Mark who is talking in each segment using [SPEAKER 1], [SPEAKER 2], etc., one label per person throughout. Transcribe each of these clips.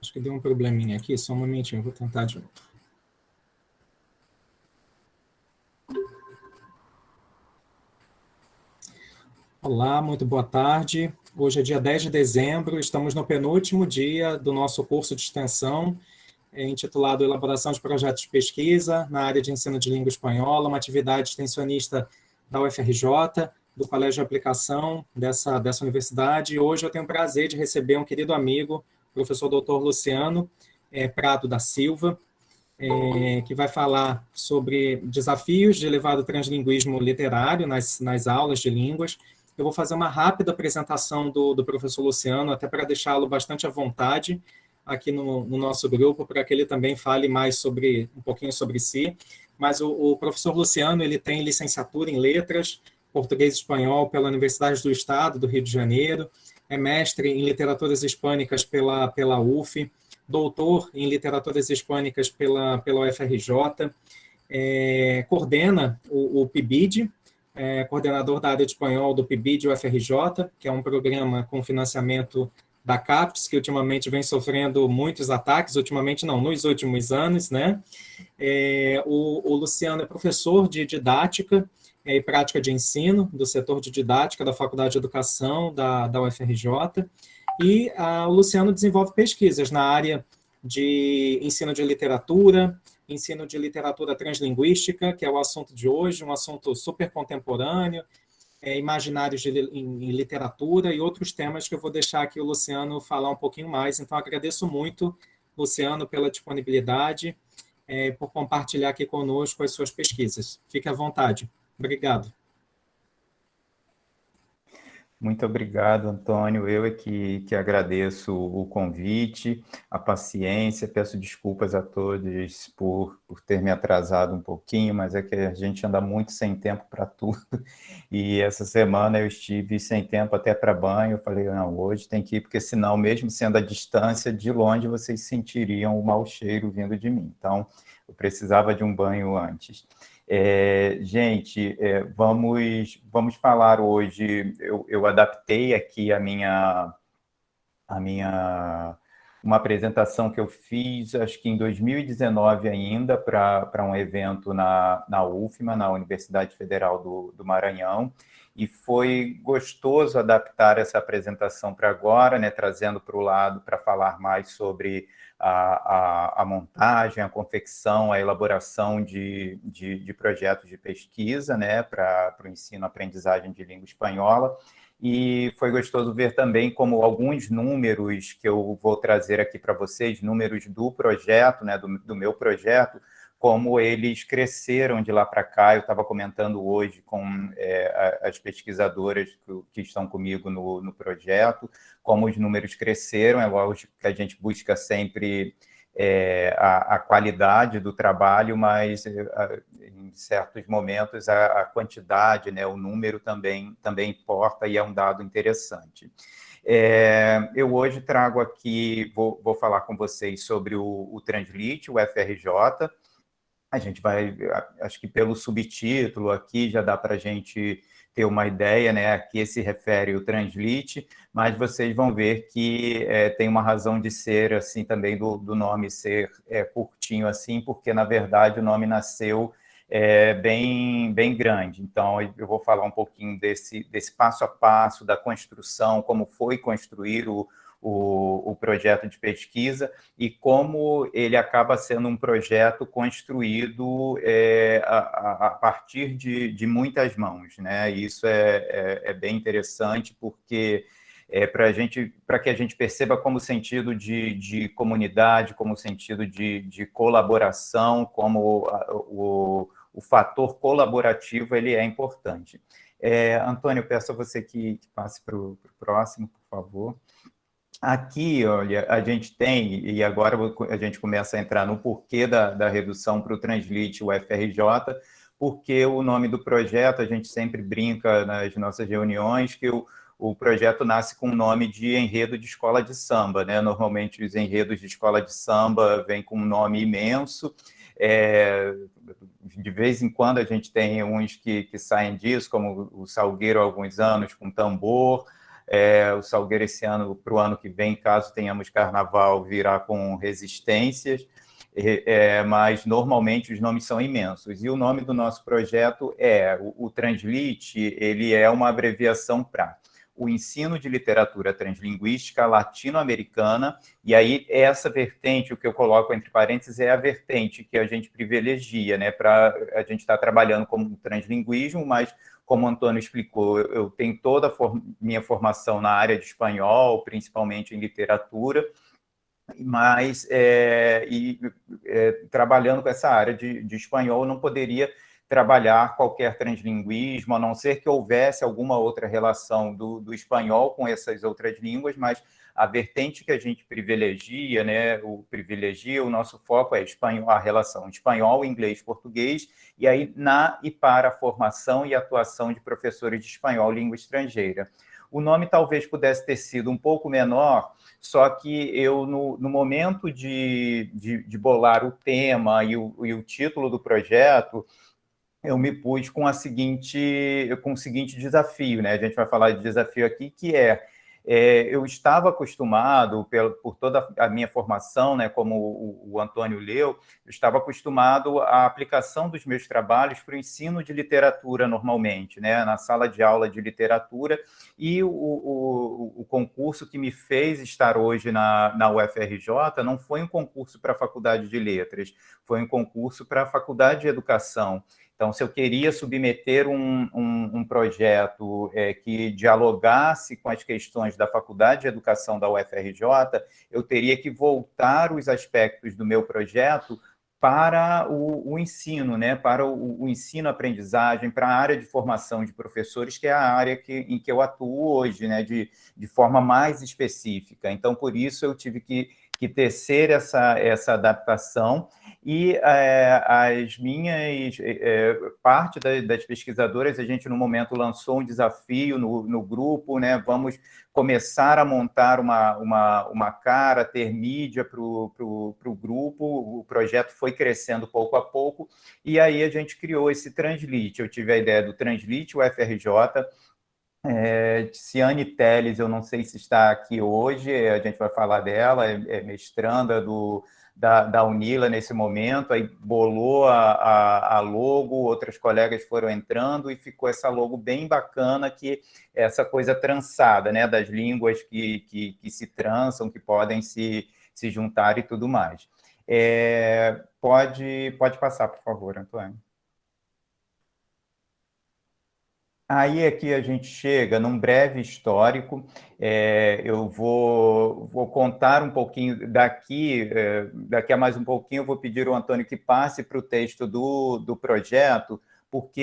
[SPEAKER 1] Acho que deu um probleminha aqui, só um momentinho, vou tentar de novo. Olá, muito boa tarde. Hoje é dia 10 de dezembro, estamos no penúltimo dia do nosso curso de extensão, intitulado Elaboração de Projetos de Pesquisa na área de ensino de língua espanhola, uma atividade extensionista da UFRJ, do Colégio de Aplicação dessa universidade. E hoje eu tenho o prazer de receber um querido amigo, professor doutor Luciano Prado da Silva, que vai falar sobre desafios de elevado translinguismo literário nas aulas de línguas. Eu vou fazer uma rápida apresentação do professor Luciano, até para deixá-lo bastante à vontade aqui no nosso grupo, para que ele também fale mais um pouquinho sobre si. Mas o professor Luciano, ele tem licenciatura em Letras, Português e Espanhol pela Universidade do Estado do Rio de Janeiro, é mestre em Literaturas Hispânicas pela UF, doutor em Literaturas Hispânicas pela UFRJ, coordena o PIBID, coordenador da área de espanhol do PIBID UFRJ, que é um programa com financiamento da CAPES, que ultimamente vem sofrendo muitos ataques, ultimamente não, nos últimos anos, né? O Luciano é professor de didática e prática de ensino do setor de didática da Faculdade de Educação da UFRJ, e o Luciano desenvolve pesquisas na área de ensino de literatura translinguística, que é o assunto de hoje, um assunto super contemporâneo, imaginários em literatura e outros temas que eu vou deixar aqui o Luciano falar um pouquinho mais. Então, agradeço muito, Luciano, pela disponibilidade, por compartilhar aqui conosco as suas pesquisas. Fique à vontade. Obrigado.
[SPEAKER 2] Muito obrigado, Antônio. Eu é que agradeço o convite, a paciência. Peço desculpas a todos por ter me atrasado um pouquinho, mas é que a gente anda muito sem tempo para tudo. E essa semana eu estive sem tempo até para banho. Eu falei, não, hoje tem que ir, porque senão, mesmo sendo à distância, de longe vocês sentiriam o mau cheiro vindo de mim. Então, eu precisava de um banho antes. Gente, vamos falar hoje. Eu adaptei aqui uma apresentação que eu fiz, acho que em 2019 ainda, para um evento na UFMA, na Universidade Federal do Maranhão, e foi gostoso adaptar essa apresentação para agora, né, trazendo para o lado para falar mais sobre a montagem, a confecção, a elaboração de projetos de pesquisa, né, para o ensino-aprendizagem de língua espanhola. E foi gostoso ver também como alguns números que eu vou trazer aqui para vocês, números do projeto, né, do meu projeto, como eles cresceram de lá para cá. Eu estava comentando hoje com as pesquisadoras que estão comigo no projeto, como os números cresceram. É lógico que a gente busca sempre a qualidade do trabalho, mas em certos momentos a quantidade, né, o número também importa, e é um dado interessante. Eu hoje trago aqui, vou falar com vocês sobre o Translite, o FRJ. A gente vai, acho que pelo subtítulo aqui já dá para a gente ter uma ideia, né? Aqui se refere ao Translite, mas vocês vão ver que tem uma razão de ser assim também do nome ser curtinho assim, porque na verdade o nome nasceu bem grande. Então eu vou falar um pouquinho desse passo a passo da construção, como foi construir o projeto de pesquisa e como ele acaba sendo um projeto construído a partir de muitas mãos, né? Isso é bem interessante, porque para que a gente perceba como sentido de comunidade, como sentido de colaboração, como o fator colaborativo ele é importante. Antônio, peço a você que passe para o próximo, por favor. Aqui, olha, a gente tem, e agora a gente começa a entrar no porquê da redução para o Translite UFRJ, porque o nome do projeto, a gente sempre brinca nas nossas reuniões que o projeto nasce com o nome de enredo de escola de samba, né? Normalmente os enredos de escola de samba vêm com um nome imenso. De vez em quando a gente tem uns que saem disso, como o Salgueiro há alguns anos, com tambor. O Salgueiro esse ano, para o ano que vem, caso tenhamos carnaval, virá com Resistências, mas normalmente os nomes são imensos. E o nome do nosso projeto o Translite, ele é uma abreviação para o ensino de literatura translinguística latino-americana, e aí essa vertente, o que eu coloco entre parênteses, é a vertente que a gente privilegia, né? A gente está trabalhando como translinguismo, mas, como o Antônio explicou, eu tenho toda a minha formação na área de espanhol, principalmente em literatura, mas trabalhando com essa área de espanhol, não poderia trabalhar qualquer translinguismo, a não ser que houvesse alguma outra relação do espanhol com essas outras línguas, mas a vertente que a gente privilegia, né, o nosso foco é espanhol, a relação espanhol, inglês, português, e aí e para a formação e atuação de professores de espanhol, língua estrangeira. O nome talvez pudesse ter sido um pouco menor, só que eu, no momento de bolar o tema e o título do projeto, eu me pus com o seguinte desafio, né? A gente vai falar de desafio aqui, que eu estava acostumado, por toda a minha formação, né, como o Antônio leu, eu estava acostumado à aplicação dos meus trabalhos para o ensino de literatura normalmente, né, na sala de aula de literatura, e o concurso que me fez estar hoje na UFRJ não foi um concurso para a Faculdade de Letras, foi um concurso para a Faculdade de Educação. Então, se eu queria submeter um projeto que dialogasse com as questões da Faculdade de Educação da UFRJ, eu teria que voltar os aspectos do meu projeto para o ensino, né? Para o ensino-aprendizagem, para a área de formação de professores, que é a área em que eu atuo hoje, né? De forma mais específica. Então, por isso, eu tive que tecer essa adaptação. E parte das pesquisadoras, a gente no momento lançou um desafio no grupo, né? Vamos começar a montar uma cara, ter mídia para o grupo. O projeto foi crescendo pouco a pouco, e aí a gente criou esse Translite. Eu tive a ideia do Translite UFRJ. Ciane Telles, eu não sei se está aqui hoje, a gente vai falar dela, é mestranda da Unila nesse momento, aí bolou a logo, outras colegas foram entrando e ficou essa logo bem bacana, que é essa coisa trançada, né, das línguas que se trançam, que podem se juntar e tudo mais. Pode passar, por favor, Antônio. Aí aqui a gente chega num breve histórico. Eu vou contar um pouquinho daqui a mais um pouquinho, eu vou pedir ao Antônio que passe para o texto do projeto, porque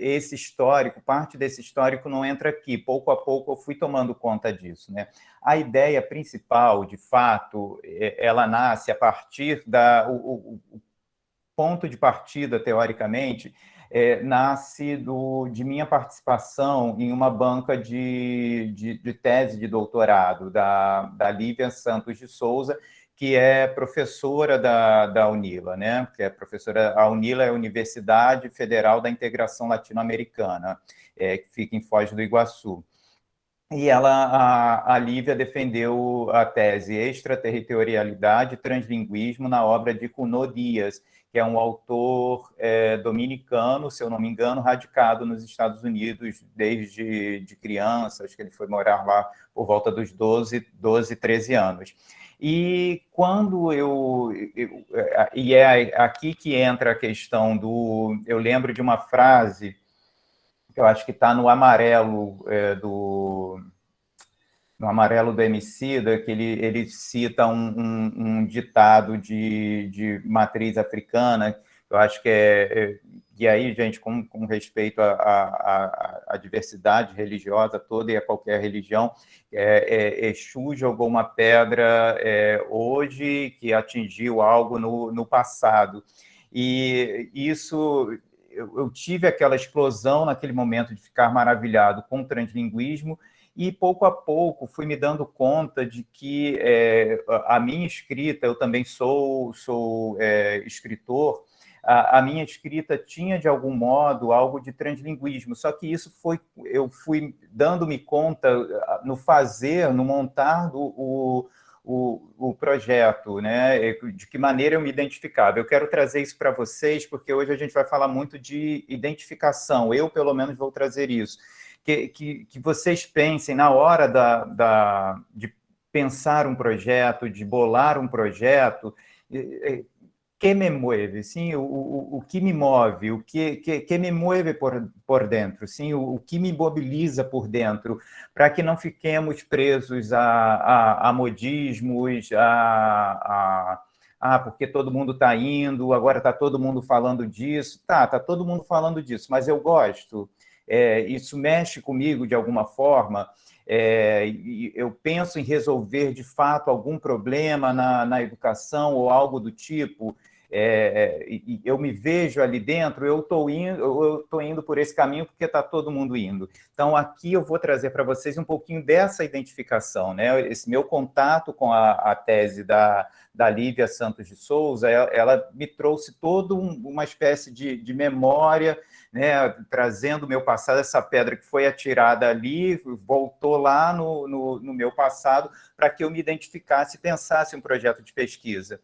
[SPEAKER 2] esse histórico, parte desse histórico não entra aqui. Pouco a pouco eu fui tomando conta disso, né? A ideia principal, de fato, ela nasce a partir o ponto de partida, teoricamente, nasce de minha participação em uma banca de tese de doutorado da Lívia Santos de Souza, que é professora da Unila, né? Que é professora. A Unila é a Universidade Federal da Integração Latino-Americana, que fica em Foz do Iguaçu. E a Lívia defendeu a tese Extraterritorialidade e Translinguismo na obra de Junot Díaz, que é um autor dominicano, se eu não me engano, radicado nos Estados Unidos desde de criança, acho que ele foi morar lá por volta dos 12, 13 anos. E quando e é aqui que entra a questão eu lembro de uma frase que eu acho que está no amarelo no amarelo do Emicida, que ele cita um ditado de matriz africana, eu acho que e aí, gente, com respeito à diversidade religiosa toda e a qualquer religião, Exu jogou uma pedra hoje que atingiu algo no passado. E isso, eu tive aquela explosão naquele momento de ficar maravilhado com o translinguismo, e pouco a pouco fui me dando conta de que a minha escrita, eu também sou escritor, a minha escrita tinha, de algum modo, algo de translinguismo, só que isso eu fui dando-me conta no fazer, no montar o projeto, né? De que maneira eu me identificava. Eu quero trazer isso para vocês, porque hoje a gente vai falar muito de identificação, eu, pelo menos, vou trazer isso. Que vocês pensem, na hora de pensar um projeto, de bolar um projeto, que me move, sim, o que me move, o que me move por dentro, sim, o que me mobiliza por dentro, para que não fiquemos presos a modismos, porque todo mundo está indo, agora está todo mundo falando disso, tá todo mundo falando disso, mas eu gosto, isso mexe comigo de alguma forma. Eu penso em resolver, de fato, algum problema na educação ou algo do tipo, eu me vejo ali dentro, eu estou indo por esse caminho porque está todo mundo indo. Então, aqui eu vou trazer para vocês um pouquinho dessa identificação, né? Esse meu contato com a tese da Lívia Santos de Souza, ela me trouxe toda uma espécie de memória, né, trazendo o meu passado, essa pedra que foi atirada ali, voltou lá no meu passado, para que eu me identificasse e pensasse um projeto de pesquisa.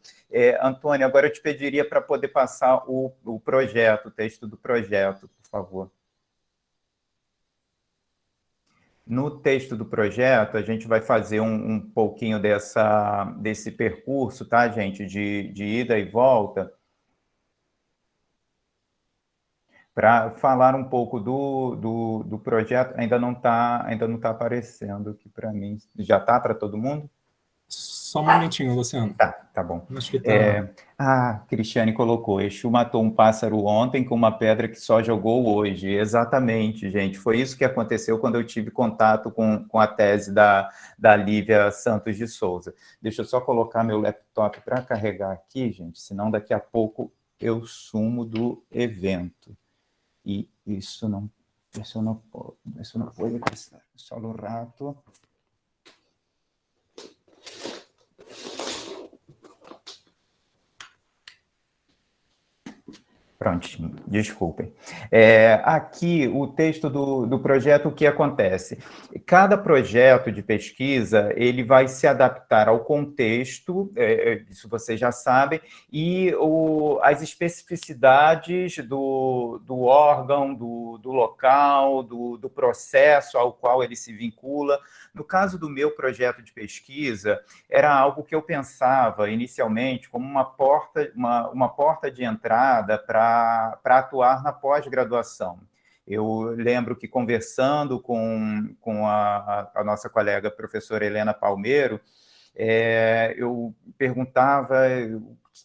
[SPEAKER 2] Antônio, agora eu te pediria para poder passar o projeto, o texto do projeto, por favor. No texto do projeto, a gente vai fazer um pouquinho desse percurso, tá, gente, de ida e volta, para falar um pouco do projeto. Ainda não tá aparecendo aqui para mim. Já está para todo mundo?
[SPEAKER 1] Só um momentinho, Luciano.
[SPEAKER 2] Tá bom.
[SPEAKER 1] Acho que tá...
[SPEAKER 2] Cristiane colocou, Exu matou um pássaro ontem com uma pedra que só jogou hoje. Exatamente, gente. Foi isso que aconteceu quando eu tive contato com a tese da Lívia Santos de Souza. Deixa eu só colocar meu laptop para carregar aqui, gente, senão daqui a pouco eu sumo do evento. E isso não pode passar. Só no rato. Prontinho, desculpem. Aqui, o texto do projeto, o que acontece? Cada projeto de pesquisa, ele vai se adaptar ao contexto, isso vocês já sabem, e as especificidades do órgão, do local, do processo ao qual ele se vincula. No caso do meu projeto de pesquisa, era algo que eu pensava inicialmente como uma porta de entrada para atuar na pós-graduação. Eu lembro que, conversando com a nossa colega professora Helena Palmeiro, eu perguntava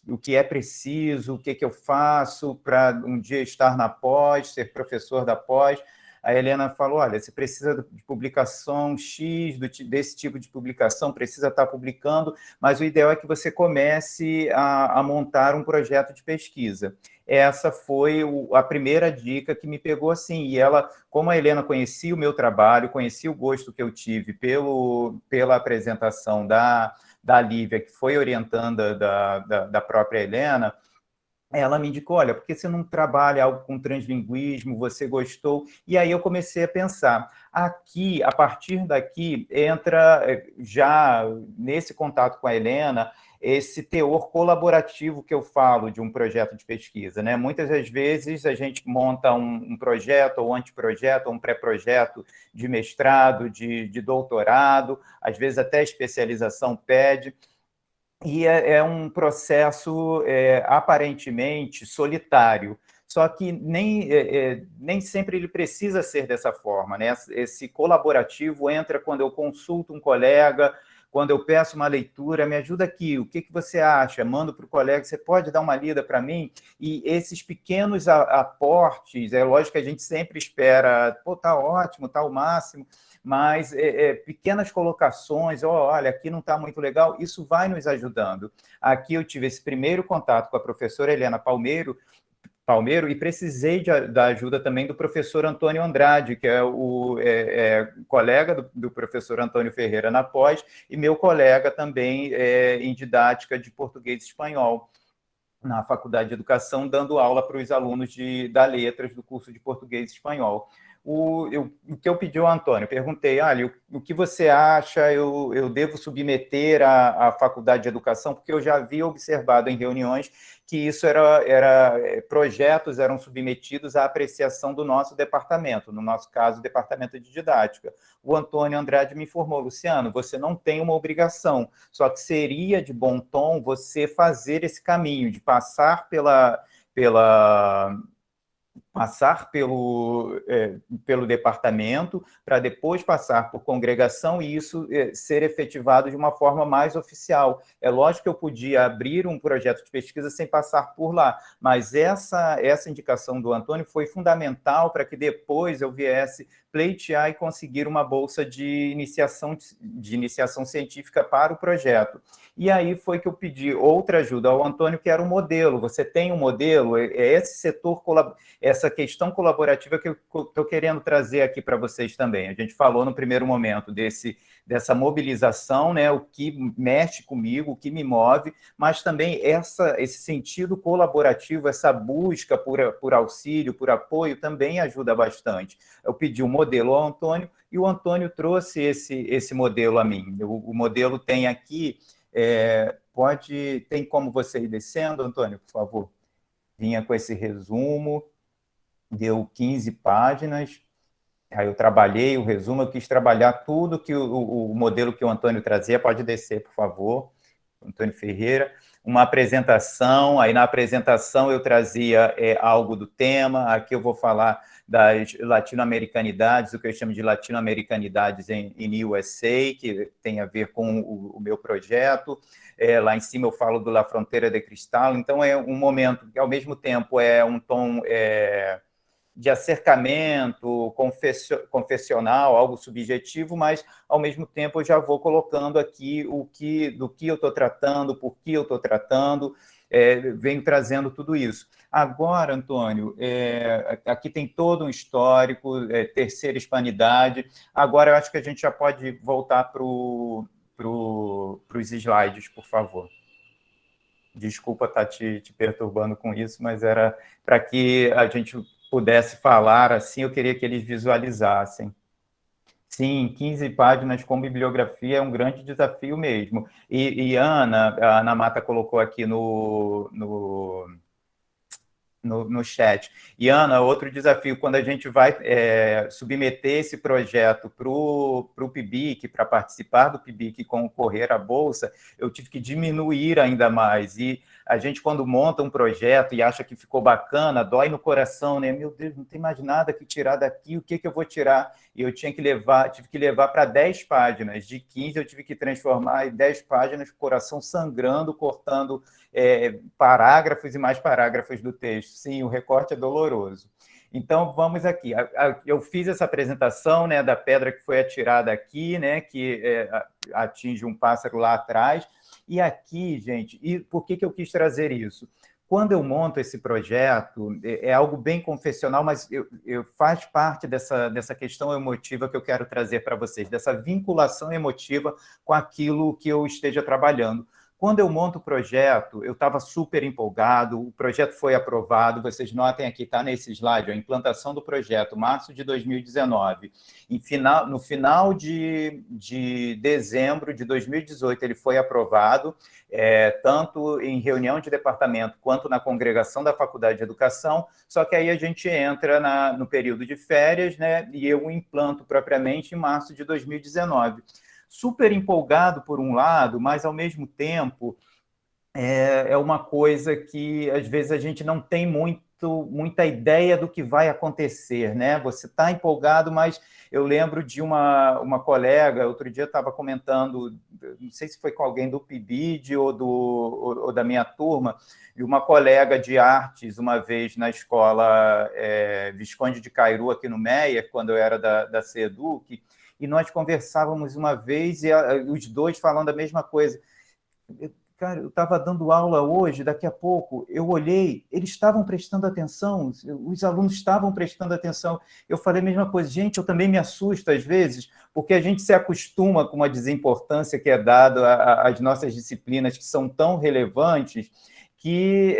[SPEAKER 2] o que é preciso, o que eu faço para um dia estar na pós, ser professor da pós. A Helena falou, olha, você precisa de publicação X, desse tipo de publicação, precisa estar publicando, mas o ideal é que você comece a montar um projeto de pesquisa. Essa foi a primeira dica que me pegou assim, e ela, como a Helena conhecia o meu trabalho, conhecia o gosto que eu tive pela apresentação da Lívia, que foi orientanda da própria Helena, ela me indicou, olha, por que você não trabalha algo com translinguismo, você gostou? E aí eu comecei a pensar, aqui, a partir daqui, entra já nesse contato com a Helena, esse teor colaborativo que eu falo de um projeto de pesquisa, né? Muitas das vezes a gente monta um projeto, ou anteprojeto, ou um pré-projeto de mestrado, de doutorado, às vezes até especialização pede, e é um processo aparentemente solitário, só que nem sempre ele precisa ser dessa forma, né? Esse colaborativo entra quando eu consulto um colega, quando eu peço uma leitura, me ajuda aqui, o que você acha? Mando para o colega, você pode dar uma lida para mim? E esses pequenos aportes, é lógico que a gente sempre espera, pô, tá ótimo, tá o máximo, mas pequenas colocações, olha, aqui não está muito legal, isso vai nos ajudando. Aqui eu tive esse primeiro contato com a professora Helena Palmeiro, e precisei da ajuda também do professor Antônio Andrade, que é colega do professor Antônio Ferreira na pós, e meu colega também em didática de português e espanhol. na Faculdade de Educação, dando aula para os alunos da Letras do curso de Português e Espanhol. O que eu pedi ao Antônio, perguntei, o que você acha eu devo submeter à Faculdade de Educação, porque eu já havia observado em reuniões que isso projetos eram submetidos à apreciação do nosso departamento, no nosso caso, o Departamento de Didática. O Antônio Andrade me informou, Luciano, você não tem uma obrigação, só que seria de bom tom você fazer esse caminho, de passar pelo departamento, para depois passar por congregação e isso ser efetivado de uma forma mais oficial. É lógico que eu podia abrir um projeto de pesquisa sem passar por lá, mas essa indicação do Antônio foi fundamental para que depois eu viesse pleitear e conseguir uma bolsa de iniciação científica para o projeto. E aí foi que eu pedi outra ajuda ao Antônio, que era um modelo. Você tem um modelo? É esse setor, essa questão colaborativa que eu estou querendo trazer aqui para vocês também. A gente falou no primeiro momento dessa mobilização, né, o que mexe comigo, o que me move, mas também esse sentido colaborativo, essa busca por auxílio, por apoio, também ajuda bastante. Eu pedi um modelo ao Antônio e o Antônio trouxe esse modelo a mim. O modelo tem aqui... tem como você ir descendo, Antônio, por favor? Vinha com esse resumo, deu 15 páginas, aí eu trabalhei o resumo, eu quis trabalhar tudo que o modelo que o Antônio trazia, pode descer, por favor, Antônio Ferreira, uma apresentação, aí na apresentação eu trazia algo do tema, aqui eu vou falar das latino-americanidades, o que eu chamo de latino-americanidades em USA, que tem a ver com o meu projeto. Lá em cima eu falo do La Fronteira de Cristal, então é um momento que, ao mesmo tempo, é um tom de acercamento, confessional, algo subjetivo, mas, ao mesmo tempo, eu já vou colocando aqui do que eu estou tratando, por que eu estou tratando, venho trazendo tudo isso. Agora, Antônio, aqui tem todo um histórico, terceira hispanidade. Agora, eu acho que a gente já pode voltar para os slides, por favor. Desculpa estar te perturbando com isso, mas era para que a gente pudesse falar assim, eu queria que eles visualizassem. Sim, 15 páginas com bibliografia é um grande desafio mesmo. E a Ana Mata colocou aqui no chat. E, Ana, outro desafio, quando a gente vai submeter esse projeto para o PIBIC, para participar do PIBIC e concorrer à Bolsa, eu tive que diminuir ainda mais. E a gente, quando monta um projeto e acha que ficou bacana, dói no coração, né? Meu Deus, não tem mais nada que tirar daqui, o que eu vou tirar? E eu tive que levar para 10 páginas. De 15, eu tive que transformar em 10 páginas, coração sangrando, cortando parágrafos e mais parágrafos do texto. Sim, o recorte é doloroso. Então, vamos aqui. Eu fiz essa apresentação, né, da pedra que foi atirada aqui, né, que atinge um pássaro lá atrás. E aqui, gente, e por que eu quis trazer isso? Quando eu monto esse projeto, é algo bem confessional, mas faz parte dessa questão emotiva que eu quero trazer para vocês, dessa vinculação emotiva com aquilo que eu esteja trabalhando. Quando eu monto o projeto, eu estava super empolgado, o projeto foi aprovado, vocês notem aqui, está nesse slide, a implantação do projeto, março de 2019. No final de dezembro de 2018, ele foi aprovado, tanto em reunião de departamento quanto na congregação da Faculdade de Educação, só que aí a gente entra no período de férias, né, e eu implanto propriamente em março de 2019. Super empolgado por um lado, mas, ao mesmo tempo, é uma coisa que, às vezes, a gente não tem muita ideia do que vai acontecer, né? Você está empolgado, mas eu lembro de uma colega, outro dia estava comentando, não sei se foi com alguém do PIBID ou da minha turma, e uma colega de artes, uma vez na escola Visconde de Cairu, aqui no Meia, quando eu era da CEDUC, e nós conversávamos uma vez, e os dois falando a mesma coisa. Cara, eu estava dando aula hoje, daqui a pouco, eu olhei, eles estavam prestando atenção, os alunos estavam prestando atenção. Eu falei a mesma coisa, gente, eu também me assusto às vezes, porque a gente se acostuma com uma desimportância que é dada às nossas disciplinas, que são tão relevantes, que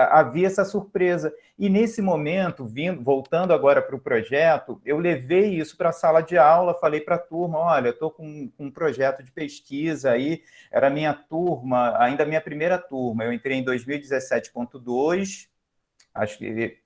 [SPEAKER 2] havia essa surpresa. E nesse momento, voltando agora para o projeto, eu levei isso para a sala de aula, falei para a turma, olha, estou com um projeto de pesquisa aí, era a minha turma, ainda a minha primeira turma, eu entrei em 2017.2, acho que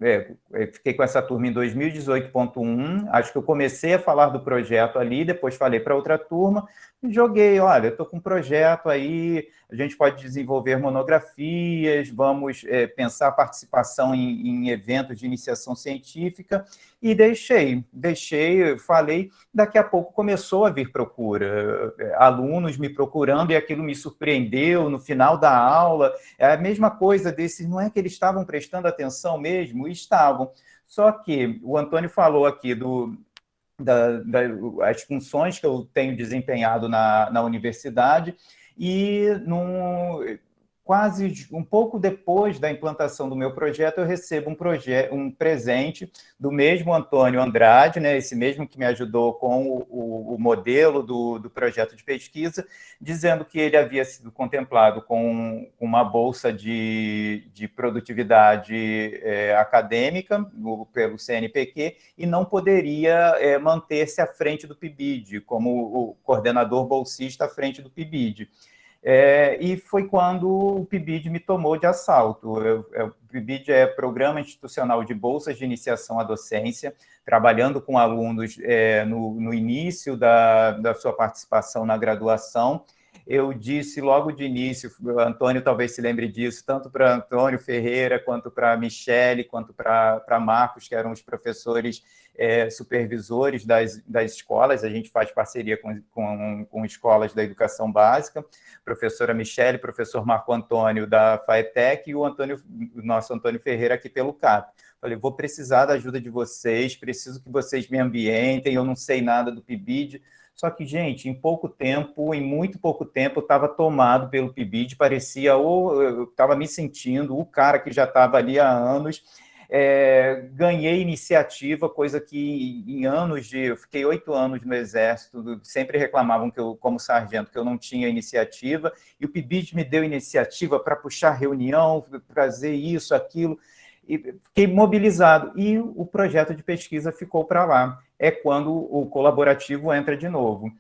[SPEAKER 2] fiquei com essa turma em 2018.1, acho que eu comecei a falar do projeto ali, depois falei para outra turma, e joguei, olha, eu estou com um projeto aí, a gente pode desenvolver monografias, vamos pensar a participação em eventos de iniciação científica, e falei, daqui a pouco começou a vir procura, alunos me procurando, e aquilo me surpreendeu no final da aula, é a mesma coisa desses, não é que eles estavam prestando atenção mesmo? Estavam. Só que o Antônio falou aqui as funções que eu tenho desempenhado na universidade, e quase um pouco depois da implantação do meu projeto, eu recebo um presente do mesmo Antônio Andrade, né, esse mesmo que me ajudou com o modelo do projeto de pesquisa, dizendo que ele havia sido contemplado com uma bolsa de produtividade acadêmica pelo CNPq e não poderia manter-se à frente do PIBID, como o coordenador bolsista à frente do PIBID. E foi quando o PIBID me tomou de assalto. O PIBID é Programa Institucional de Bolsas de Iniciação à Docência, trabalhando com alunos no início da sua participação na graduação. Eu disse logo de início, o Antônio talvez se lembre disso, tanto para Antônio Ferreira, quanto para Michele, quanto para Marcos, que eram os professores supervisores das escolas, a gente faz parceria com escolas da educação básica, professora Michele, professor Marco Antônio da FAETEC e o nosso Antônio Ferreira aqui pelo CAP. Falei, vou precisar da ajuda de vocês, preciso que vocês me ambientem, eu não sei nada do PIBID. Só que, gente, em muito pouco tempo, eu estava tomado pelo PIBID, eu estava me sentindo o cara que já estava ali há anos. Ganhei iniciativa, coisa que em anos eu fiquei 8 anos no Exército, sempre reclamavam que eu, como sargento, que eu não tinha iniciativa, e o PIBID me deu iniciativa para puxar reunião, trazer isso, aquilo, e fiquei mobilizado, e o projeto de pesquisa ficou para lá. É quando o colaborativo entra de novo.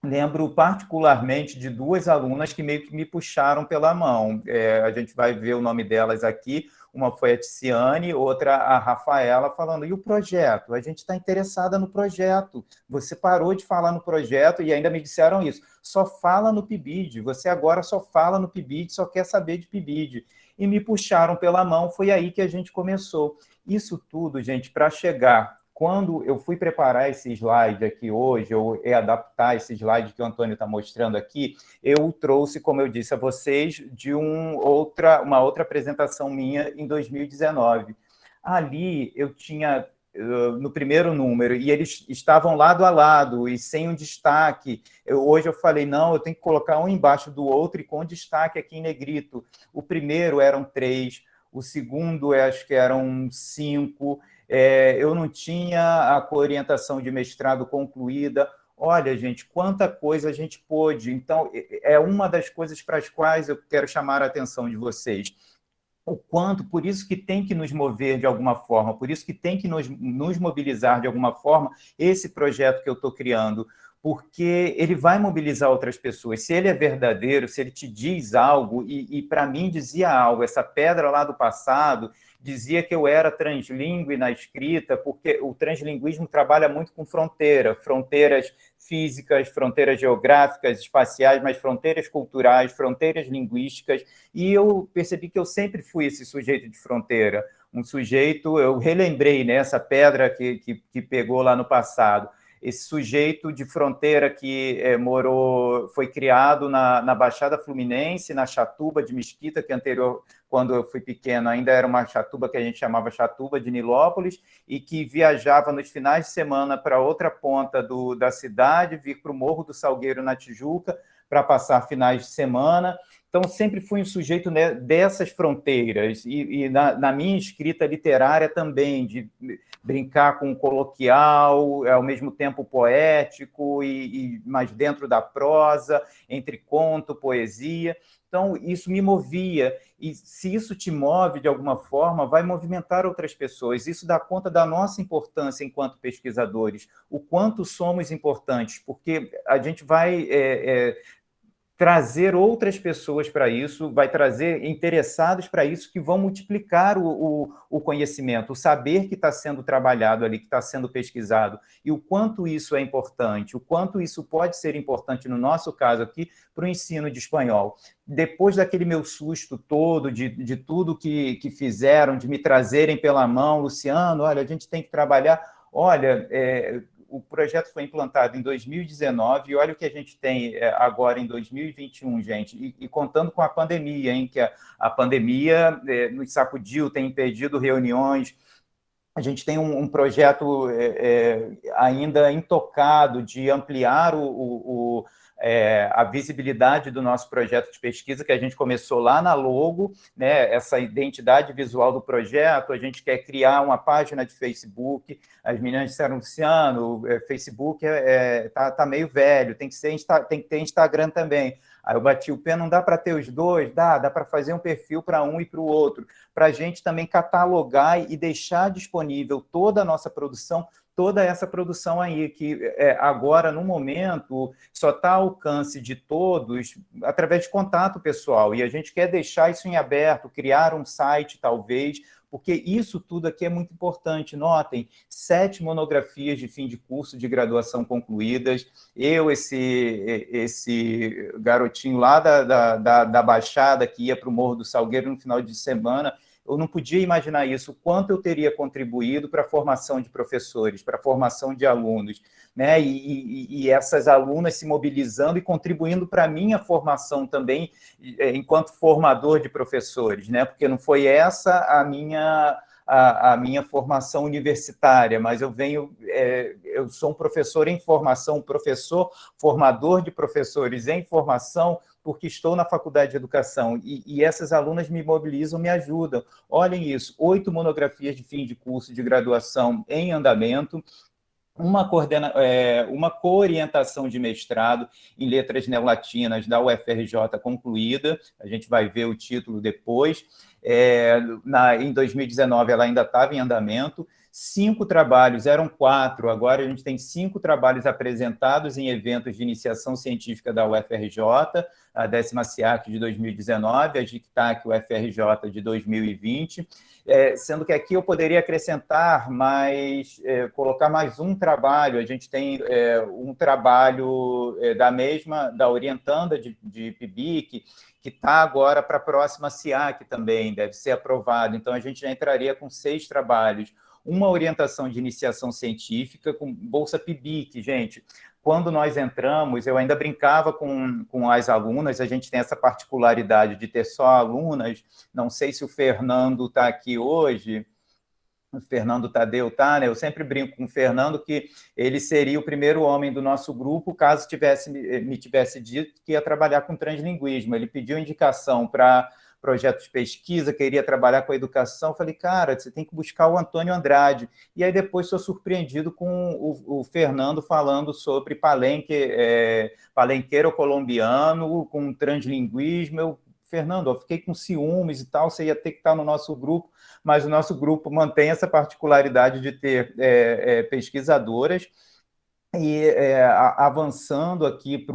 [SPEAKER 2] Lembro particularmente de 2 alunas que meio que me puxaram pela mão. A gente vai ver o nome delas aqui. Uma foi a Ticiane, outra a Rafaela, falando, e o projeto? A gente está interessada no projeto. Você parou de falar no projeto e ainda me disseram isso. Só fala no PIBID. Você agora só fala no PIBID, só quer saber de PIBID. E me puxaram pela mão. Foi aí que a gente começou. Isso tudo, gente, para chegar... Quando eu fui preparar esse slide aqui hoje, ou adaptar esse slide que o Antônio está mostrando aqui, eu trouxe, como eu disse a vocês, de uma outra apresentação minha em 2019. Ali eu tinha, no primeiro número, e eles estavam lado a lado e sem um destaque. Hoje eu falei, não, eu tenho que colocar um embaixo do outro e com destaque aqui em negrito. O primeiro eram 3, o segundo acho que eram 5, eu não tinha a orientação de mestrado concluída. Olha, gente, quanta coisa a gente pôde. Então, é uma das coisas para as quais eu quero chamar a atenção de vocês. O quanto, por isso que tem que nos mover de alguma forma, por isso que tem que nos mobilizar de alguma forma, esse projeto que eu estou criando, porque ele vai mobilizar outras pessoas. Se ele é verdadeiro, se ele te diz algo, e para mim dizia algo, essa pedra lá do passado dizia que eu era translíngue na escrita, porque o translinguismo trabalha muito com fronteiras físicas, fronteiras geográficas, espaciais, mas fronteiras culturais, fronteiras linguísticas, e eu percebi que eu sempre fui esse sujeito de fronteira, um sujeito, eu relembrei, né, essa pedra que pegou lá no passado, esse sujeito de fronteira que foi criado na Baixada Fluminense, na Chatuba de Mesquita, que anterior, quando eu fui pequeno, ainda era uma chatuba que a gente chamava Chatuba de Nilópolis, e que viajava nos finais de semana para outra ponta da cidade, vir para o Morro do Salgueiro, na Tijuca, para passar finais de semana. Então, sempre fui um sujeito, né, dessas fronteiras, e na minha escrita literária também, de brincar com o coloquial, ao mesmo tempo poético, mas dentro da prosa, entre conto, poesia. Então, isso me movia, e se isso te move de alguma forma, vai movimentar outras pessoas. Isso dá conta da nossa importância enquanto pesquisadores, o quanto somos importantes, porque a gente vai trazer outras pessoas para isso, vai trazer interessados para isso, que vão multiplicar o conhecimento, o saber que está sendo trabalhado ali, que está sendo pesquisado, e o quanto isso é importante, o quanto isso pode ser importante, no nosso caso aqui, para o ensino de espanhol. Depois daquele meu susto todo, de tudo que fizeram, de me trazerem pela mão, Luciano, olha, a gente tem que trabalhar, olha... O projeto foi implantado em 2019 e olha o que a gente tem agora em 2021, gente, e contando com a pandemia, hein, que a pandemia nos sacudiu, tem impedido reuniões. A gente tem um projeto ainda intocado de ampliar a visibilidade do nosso projeto de pesquisa, que a gente começou lá na logo, né, essa identidade visual do projeto. A gente quer criar uma página de Facebook. As meninas disseram, Luciano, Facebook tá meio velho, tem que ter Instagram também. Aí eu bati o pé, não dá para ter os dois? Dá para fazer um perfil para um e para o outro, para a gente também catalogar e deixar disponível toda a nossa produção, toda essa produção aí, que agora, no momento, só está ao alcance de todos através de contato pessoal, e a gente quer deixar isso em aberto, criar um site, talvez, porque isso tudo aqui é muito importante. Notem, 7 monografias de fim de curso de graduação concluídas, eu, esse garotinho lá da Baixada, que ia para o Morro do Salgueiro no final de semana, eu não podia imaginar isso, o quanto eu teria contribuído para a formação de professores, para a formação de alunos, né? E essas alunas se mobilizando e contribuindo para a minha formação também, enquanto formador de professores, né? Porque não foi essa a minha formação universitária, mas eu sou um professor em formação, professor formador de professores em formação, porque estou na faculdade de educação, e essas alunas me mobilizam, me ajudam. Olhem isso, 8 monografias de fim de curso de graduação em andamento, uma coorientação de mestrado em letras neolatinas da UFRJ concluída, a gente vai ver o título depois. Em 2019 ela ainda estava em andamento, 5 trabalhos, eram 4, agora a gente tem 5 trabalhos apresentados em eventos de iniciação científica da UFRJ, a 10ª SIAC de 2019, a JICTAC UFRJ de 2020, sendo que aqui eu poderia acrescentar colocar mais um trabalho. A gente tem um trabalho da orientanda de PIBIC, que está agora para a próxima SIAC também, deve ser aprovado. Então, a gente já entraria com 6 trabalhos. Uma orientação de iniciação científica com bolsa PIBIC, gente. Quando nós entramos, eu ainda brincava com as alunas, a gente tem essa particularidade de ter só alunas, não sei se o Fernando está aqui hoje, o Fernando Tadeu está, né? Eu sempre brinco com o Fernando que ele seria o primeiro homem do nosso grupo, caso me tivesse dito que ia trabalhar com translinguismo. Ele pediu indicação para projeto de pesquisa, queria trabalhar com a educação. Eu falei, cara, você tem que buscar o Antônio Andrade. E aí depois sou surpreendido com o Fernando falando sobre palenqueiro colombiano, com translinguismo. Fernando, eu fiquei com ciúmes e tal, você ia ter que estar no nosso grupo, mas o nosso grupo mantém essa particularidade de ter pesquisadoras, e avançando aqui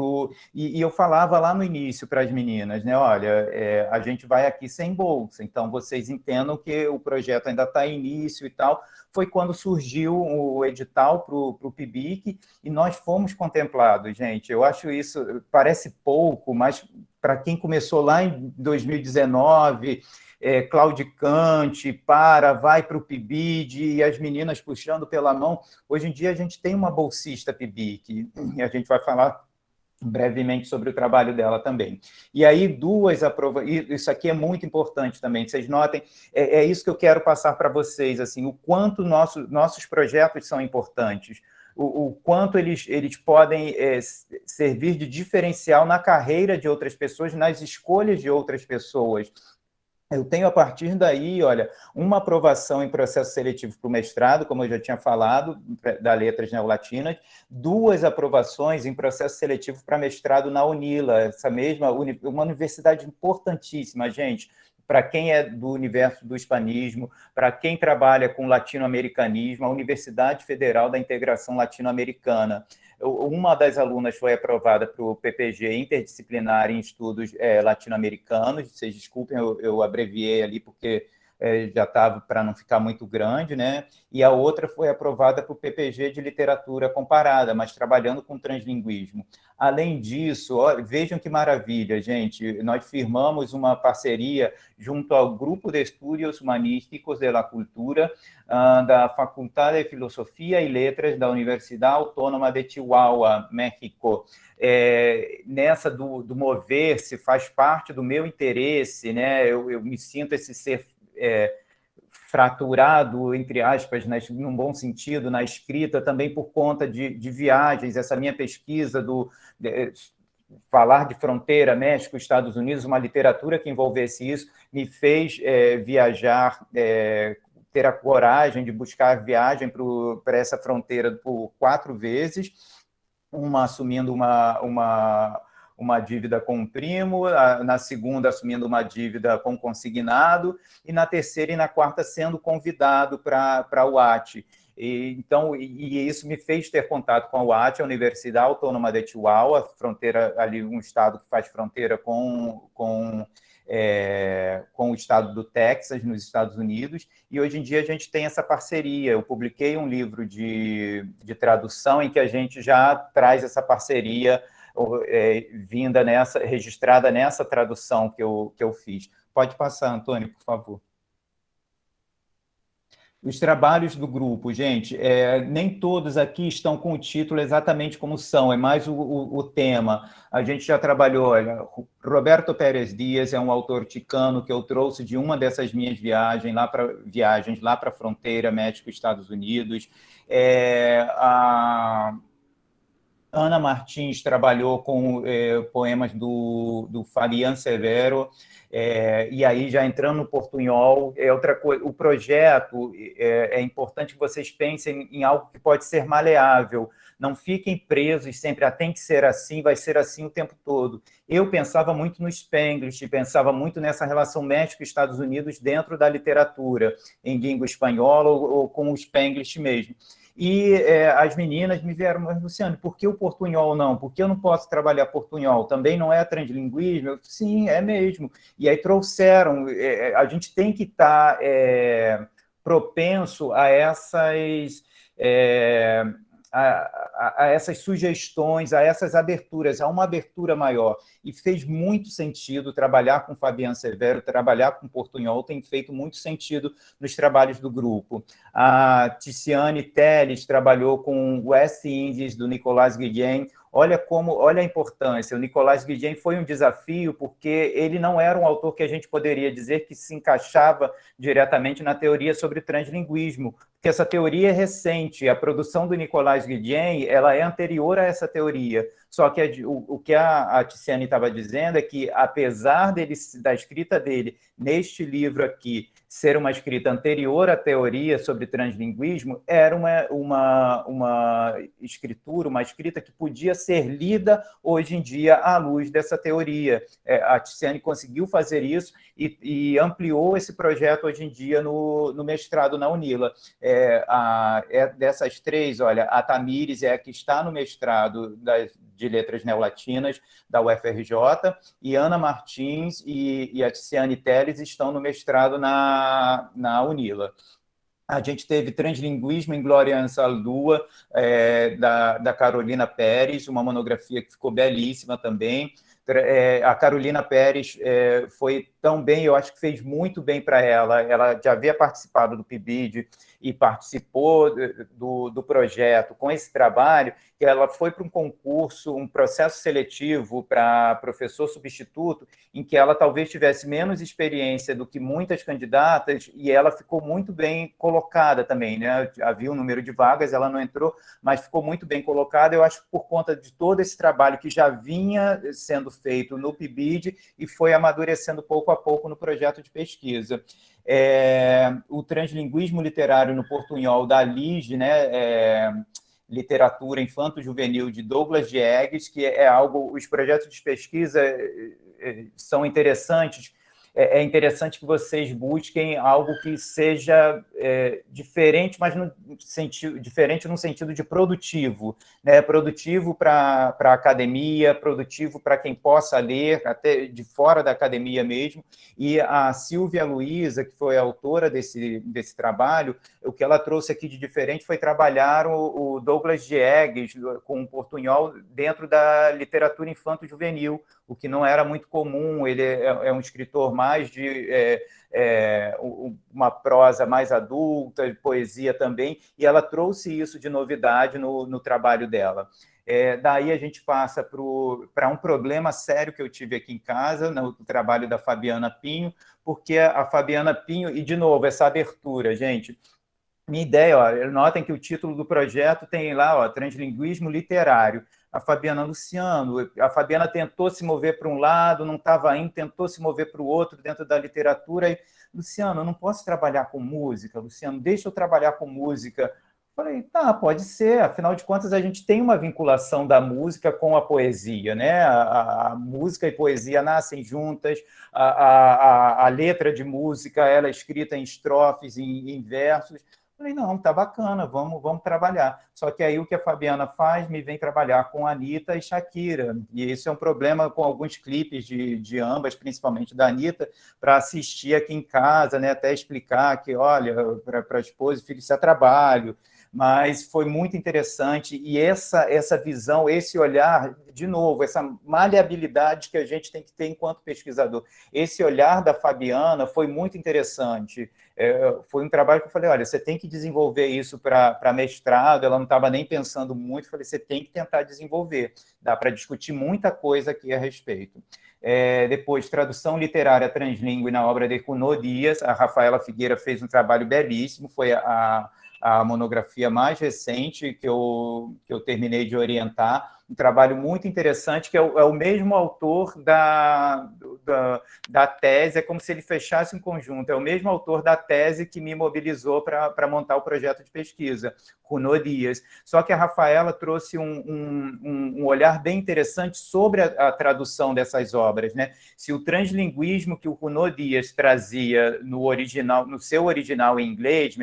[SPEAKER 2] e eu falava lá no início para as meninas, né? Olha, a gente vai aqui sem bolsa, então vocês entendam que o projeto ainda está em início e tal. Foi quando surgiu o edital para o PIBIC e nós fomos contemplados, gente. Eu acho isso, parece pouco, mas para quem começou lá em 2019... claudicante, vai para o PIBID, e as meninas puxando pela mão. Hoje em dia a gente tem uma bolsista PIBIC, e a gente vai falar brevemente sobre o trabalho dela também. E aí, 2 aprovações, isso aqui é muito importante também, vocês notem, é isso que eu quero passar para vocês, assim, o quanto nossos projetos são importantes. o quanto eles podem servir de diferencial na carreira de outras pessoas, nas escolhas de outras pessoas. Eu tenho, a partir daí, olha, uma aprovação em processo seletivo para o mestrado, como eu já tinha falado, da Letras Neolatinas, 2 aprovações em processo seletivo para mestrado na UNILA, essa mesma, uma universidade importantíssima, gente, para quem é do universo do hispanismo, para quem trabalha com latino-americanismo, a Universidade Federal da Integração Latino-Americana. Uma das alunas foi aprovada para o PPG Interdisciplinar em Estudos Latino-Americanos, vocês desculpem, eu abreviei ali porque já estava para não ficar muito grande, né? E a outra foi aprovada para o PPG de Literatura Comparada, mas trabalhando com translinguismo. Além disso, olha, vejam que maravilha, gente, nós firmamos uma parceria junto ao Grupo de Estudos Humanísticos de la Cultura da Faculdade de Filosofia e Letras da Universidade Autônoma de Chihuahua, México. Nessa do mover-se, faz parte do meu interesse, né? Eu me sinto esse ser fraturado, entre aspas, num bom sentido, na escrita, também por conta de viagens, essa minha pesquisa falar de fronteira, México, Estados Unidos, uma literatura que envolvesse isso, me fez viajar, ter a coragem de buscar a viagem para essa fronteira por 4 vezes, uma assumindo uma dívida com um primo, na segunda assumindo uma dívida com consignado, e na terceira e na quarta sendo convidado para a UAT. Então, isso me fez ter contato com a UAT, a Universidade Autônoma de Chihuahua, fronteira ali, um estado que faz fronteira com o estado do Texas, nos Estados Unidos, e hoje em dia a gente tem essa parceria. Eu publiquei um livro de tradução em que a gente já traz essa parceria registrada nessa tradução que eu fiz. Pode passar, Antônio, por favor. Os trabalhos do grupo, gente, nem todos aqui estão com o título exatamente como são, é mais o tema. A gente já trabalhou, olha, Roberto Pérez Dias é um autor ticano que eu trouxe de uma dessas minhas viagens lá para a fronteira México-Estados Unidos. A Ana Martins trabalhou com poemas do Fabián Severo, e aí já entrando no portunhol, outra coisa, o projeto, é importante que vocês pensem em algo que pode ser maleável, não fiquem presos sempre, tem que ser assim, vai ser assim o tempo todo. Eu pensava muito no Spanglish, pensava muito nessa relação México e Estados Unidos dentro da literatura, em língua espanhola ou com o Spanglish mesmo. E as meninas me vieram, mas, Luciano, por que o portunhol não? Por que eu não posso trabalhar portunhol? Também não é translinguismo? Sim, é mesmo. E aí trouxeram, a gente tem que estar propenso a essas... A essas sugestões, a essas aberturas, a uma abertura maior. E fez muito sentido trabalhar com Fabián Severo, trabalhar com Portunhol, tem feito muito sentido nos trabalhos do grupo. A Tiziane Telles trabalhou com West Indies, do Nicolás Guillén. Olha a importância. O Nicolás Guillén foi um desafio, porque ele não era um autor que a gente poderia dizer que se encaixava diretamente na teoria sobre translinguismo, porque essa teoria é recente. A produção do Nicolás Guillén, ela é anterior a essa teoria. Só que o que a Tiziane estava dizendo é que, apesar da escrita dele neste livro aqui ser uma escrita anterior à teoria sobre translinguismo, era uma escrita que podia ser lida hoje em dia à luz dessa teoria. A Tiziane conseguiu fazer isso e ampliou esse projeto hoje em dia no mestrado na UNILA. Dessas 3, olha, a Tamires é a que está no mestrado de Letras Neolatinas da UFRJ, e Ana Martins e a Tiziane Telles estão no mestrado na UNILA. A gente teve Translinguismo em Glória Ansaldúa, da Carolina Pérez, uma monografia que ficou belíssima também. A Carolina Pérez foi tão bem, eu acho que fez muito bem para ela. Ela já havia participado do PIBID e participou do projeto com esse trabalho, que ela foi para um concurso, um processo seletivo para professor substituto, em que ela talvez tivesse menos experiência do que muitas candidatas, e ela ficou muito bem colocada também, né? Havia um número de vagas, ela não entrou, mas ficou muito bem colocada, eu acho que por conta de todo esse trabalho que já vinha sendo feito no PIBID e foi amadurecendo pouco a pouco no projeto de pesquisa. O translinguismo literário no portunhol da LIGE, né, literatura infanto-juvenil de Douglas Diegues, que é algo, os projetos de pesquisa são interessantes. É interessante que vocês busquem algo que seja diferente, mas diferente no sentido de produtivo, né? Produtivo para a academia, produtivo para quem possa ler, até de fora da academia mesmo. E a Silvia Luiza, que foi a autora desse trabalho, o que ela trouxe aqui de diferente foi trabalhar o Douglas Diegues com um portunhol dentro da literatura infanto-juvenil, o que não era muito comum. Ele é um escritor mais de uma prosa mais adulta, poesia também, e ela trouxe isso de novidade no trabalho dela. Daí a gente passa para um problema sério que eu tive aqui em casa, no trabalho da Fabiana Pinho, porque a Fabiana Pinho, e de novo, essa abertura, gente, minha ideia, ó, notem que o título do projeto tem lá, ó, translinguismo literário. A Fabiana Luciano, a Fabiana tentou se mover para um lado, não estava indo, tentou se mover para o outro dentro da literatura. E, Luciano, eu não posso trabalhar com música, Luciano, deixa eu trabalhar com música. Falei, tá, pode ser, afinal de contas a gente tem uma vinculação da música com a poesia, né? A música e poesia nascem juntas, a letra de música ela é escrita em estrofes, em versos. Falei, não, tá bacana, vamos trabalhar. Só que aí o que a Fabiana faz, me vem trabalhar com a Anitta e Shakira. E esse é um problema com alguns clipes de ambas, principalmente da Anitta, para assistir aqui em casa, né? Até explicar que, olha, para a esposa e filho, isso é trabalho. Mas foi muito interessante, e essa visão, esse olhar, de novo, essa maleabilidade que a gente tem que ter enquanto pesquisador, esse olhar da Fabiana foi muito interessante. Foi um trabalho que eu falei, olha, você tem que desenvolver isso para mestrado, ela não estava nem pensando muito, falei, você tem que tentar desenvolver, dá para discutir muita coisa aqui a respeito. Depois, tradução literária translíngue na obra de Junot Dias, a Rafaela Figueira fez um trabalho belíssimo, foi a monografia mais recente que eu terminei de orientar, um trabalho muito interessante, que é o mesmo autor da tese, é como se ele fechasse um conjunto, é o mesmo autor da tese que me mobilizou para montar o projeto de pesquisa, Junot Dias. Só que a Rafaela trouxe um olhar bem interessante sobre a tradução dessas obras, né? Se o translinguismo que o Junot Dias trazia no seu original em inglês,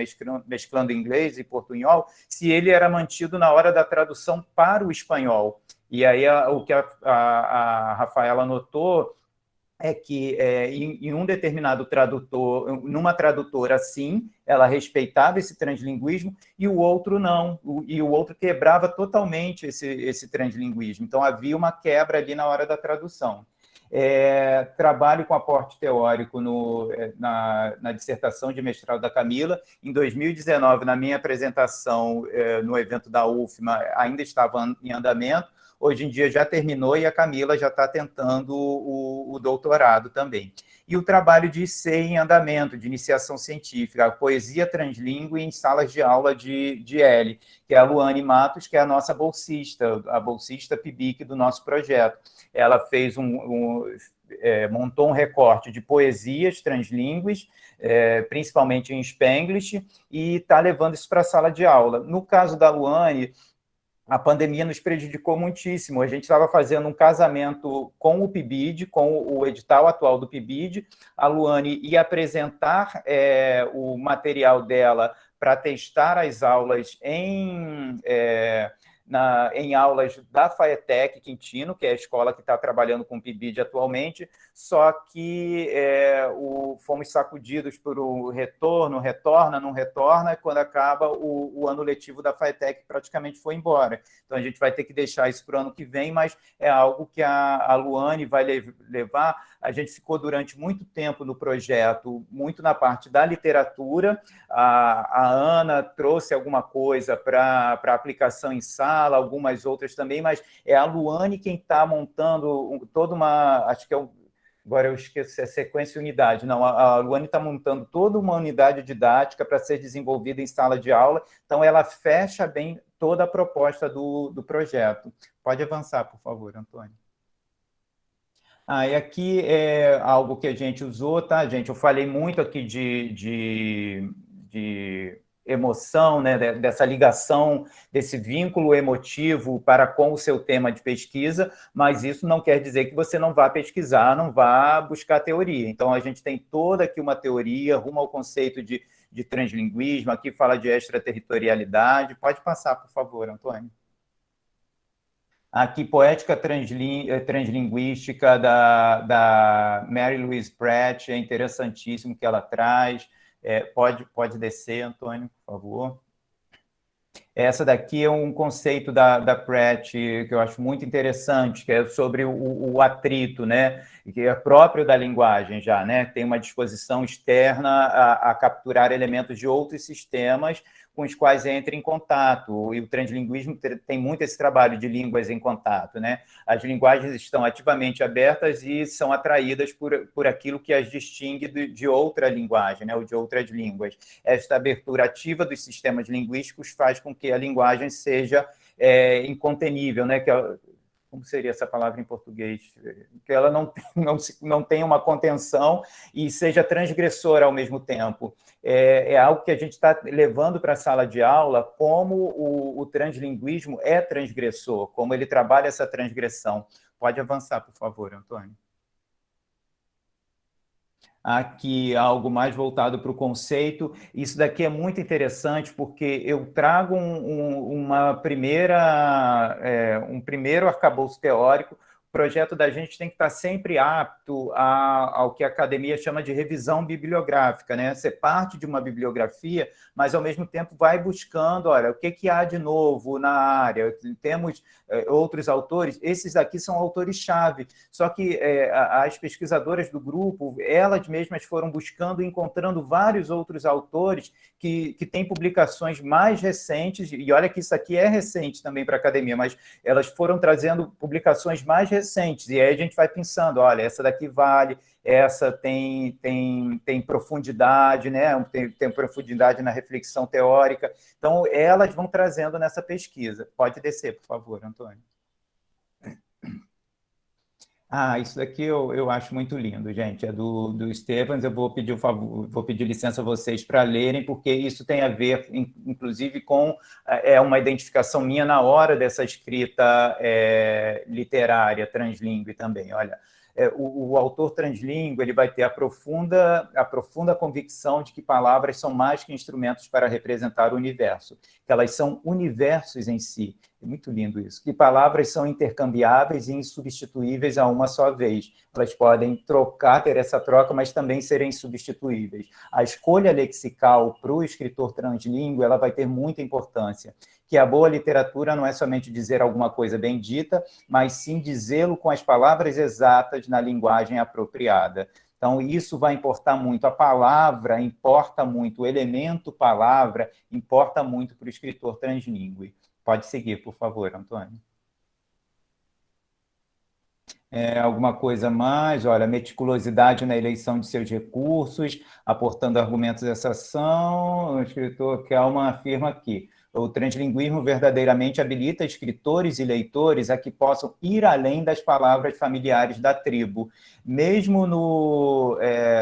[SPEAKER 2] mesclando inglês e portunhol, se ele era mantido na hora da tradução para o espanhol. E aí o que a Rafaela notou é que em um determinado tradutor, numa tradutora, sim, ela respeitava esse translinguismo, e o outro não, e o outro quebrava totalmente esse translinguismo. Então, havia uma quebra ali na hora da tradução. Trabalho com aporte teórico na dissertação de mestrado da Camila. Em 2019, na minha apresentação no evento da UFMA, ainda estava em andamento. Hoje em dia já terminou e a Camila já está tentando o doutorado também. E o trabalho de IC em andamento, de iniciação científica, a poesia translíngue em salas de aula de L, que é a Luane Matos, que é a nossa bolsista, a bolsista PIBIC do nosso projeto. Ela fez montou um recorte de poesias translíngues, principalmente em Spanglish, e está levando isso para a sala de aula. No caso da Luane, a pandemia nos prejudicou muitíssimo. A gente estava fazendo um casamento com o PIBID, com o edital atual do PIBID. A Luane ia apresentar o material dela para testar as aulas em aulas da FAETEC Quintino, que é a escola que está trabalhando com o PIBID atualmente, só que fomos sacudidos por o retorno, retorna, não retorna, e quando acaba o ano letivo da FATEC praticamente foi embora. Então, a gente vai ter que deixar isso para o ano que vem, mas é algo que a Luane vai levar. A gente ficou durante muito tempo no projeto, muito na parte da literatura. A Ana trouxe alguma coisa para aplicação em sala, algumas outras também, mas é a Luane quem está montando toda uma... Acho que é agora eu esqueço se é sequência e unidade. Não, a Luane está montando toda uma unidade didática para ser desenvolvida em sala de aula, então ela fecha bem toda a proposta do projeto. Pode avançar, por favor, Antônio. E aqui é algo que a gente usou, tá, gente? Eu falei muito aqui de emoção, né, dessa ligação, desse vínculo emotivo para com o seu tema de pesquisa, mas isso não quer dizer que você não vá pesquisar, não vá buscar teoria. Então, a gente tem toda aqui uma teoria rumo ao conceito de translinguismo, aqui fala de extraterritorialidade. Pode passar, por favor, Antônio. Aqui, poética translinguística da Mary Louise Pratt, é interessantíssimo que ela traz. Pode descer, Antônio, por favor. Essa daqui é um conceito da Pratt que eu acho muito interessante, que é sobre o atrito, né? Que é próprio da linguagem já, né? Tem uma disposição externa a capturar elementos de outros sistemas com os quais entra em contato, e o translinguismo tem muito esse trabalho de línguas em contato, né? As linguagens estão ativamente abertas e são atraídas por aquilo que as distingue de outra linguagem, né? Ou de outras línguas. Esta abertura ativa dos sistemas linguísticos faz com que a linguagem seja incontenível, né? Como seria essa palavra em português? Que ela não tenha uma contenção e seja transgressora ao mesmo tempo. É algo que a gente está levando para a sala de aula, como o translinguismo é transgressor, como ele trabalha essa transgressão. Pode avançar, por favor, Antônio. Aqui algo mais voltado para o conceito. Isso daqui é muito interessante porque eu trago um primeiro arcabouço teórico. O projeto da gente tem que estar sempre apto ao que a academia chama de revisão bibliográfica, né? Ser parte de uma bibliografia, mas ao mesmo tempo vai buscando, olha, o que há de novo na área. Temos outros autores, esses aqui são autores-chave, só que as pesquisadoras do grupo, elas mesmas foram buscando e encontrando vários outros autores que têm publicações mais recentes, e olha que isso aqui é recente também para a academia, mas elas foram trazendo publicações mais recentes, e aí a gente vai pensando, olha, essa daqui vale, essa tem profundidade, né? Tem profundidade na reflexão teórica, então elas vão trazendo nessa pesquisa. Pode descer, por favor, Antônio. Isso daqui eu acho muito lindo, gente. É do Stevens. Eu vou pedir licença a vocês para lerem, porque isso tem a ver, inclusive, com uma identificação minha na hora dessa escrita literária translíngue também. Olha, o autor translíngue ele vai ter a profunda convicção de que palavras são mais que instrumentos para representar o universo, que elas são universos em si. É muito lindo isso. Que palavras são intercambiáveis e insubstituíveis a uma só vez. Elas podem ter essa troca, mas também serem substituíveis. A escolha lexical para o escritor translíngue, ela vai ter muita importância. Que a boa literatura não é somente dizer alguma coisa bem dita, mas sim dizê-lo com as palavras exatas na linguagem apropriada. Então, isso vai importar muito. A palavra importa muito, o elemento palavra importa muito para o escritor translíngue. Pode seguir, por favor, Antônio. Alguma coisa mais? Olha, meticulosidade na eleição de seus recursos, aportando argumentos dessa ação. O escritor Kelman afirma aqui: o translinguismo verdadeiramente habilita escritores e leitores a que possam ir além das palavras familiares da tribo. Mesmo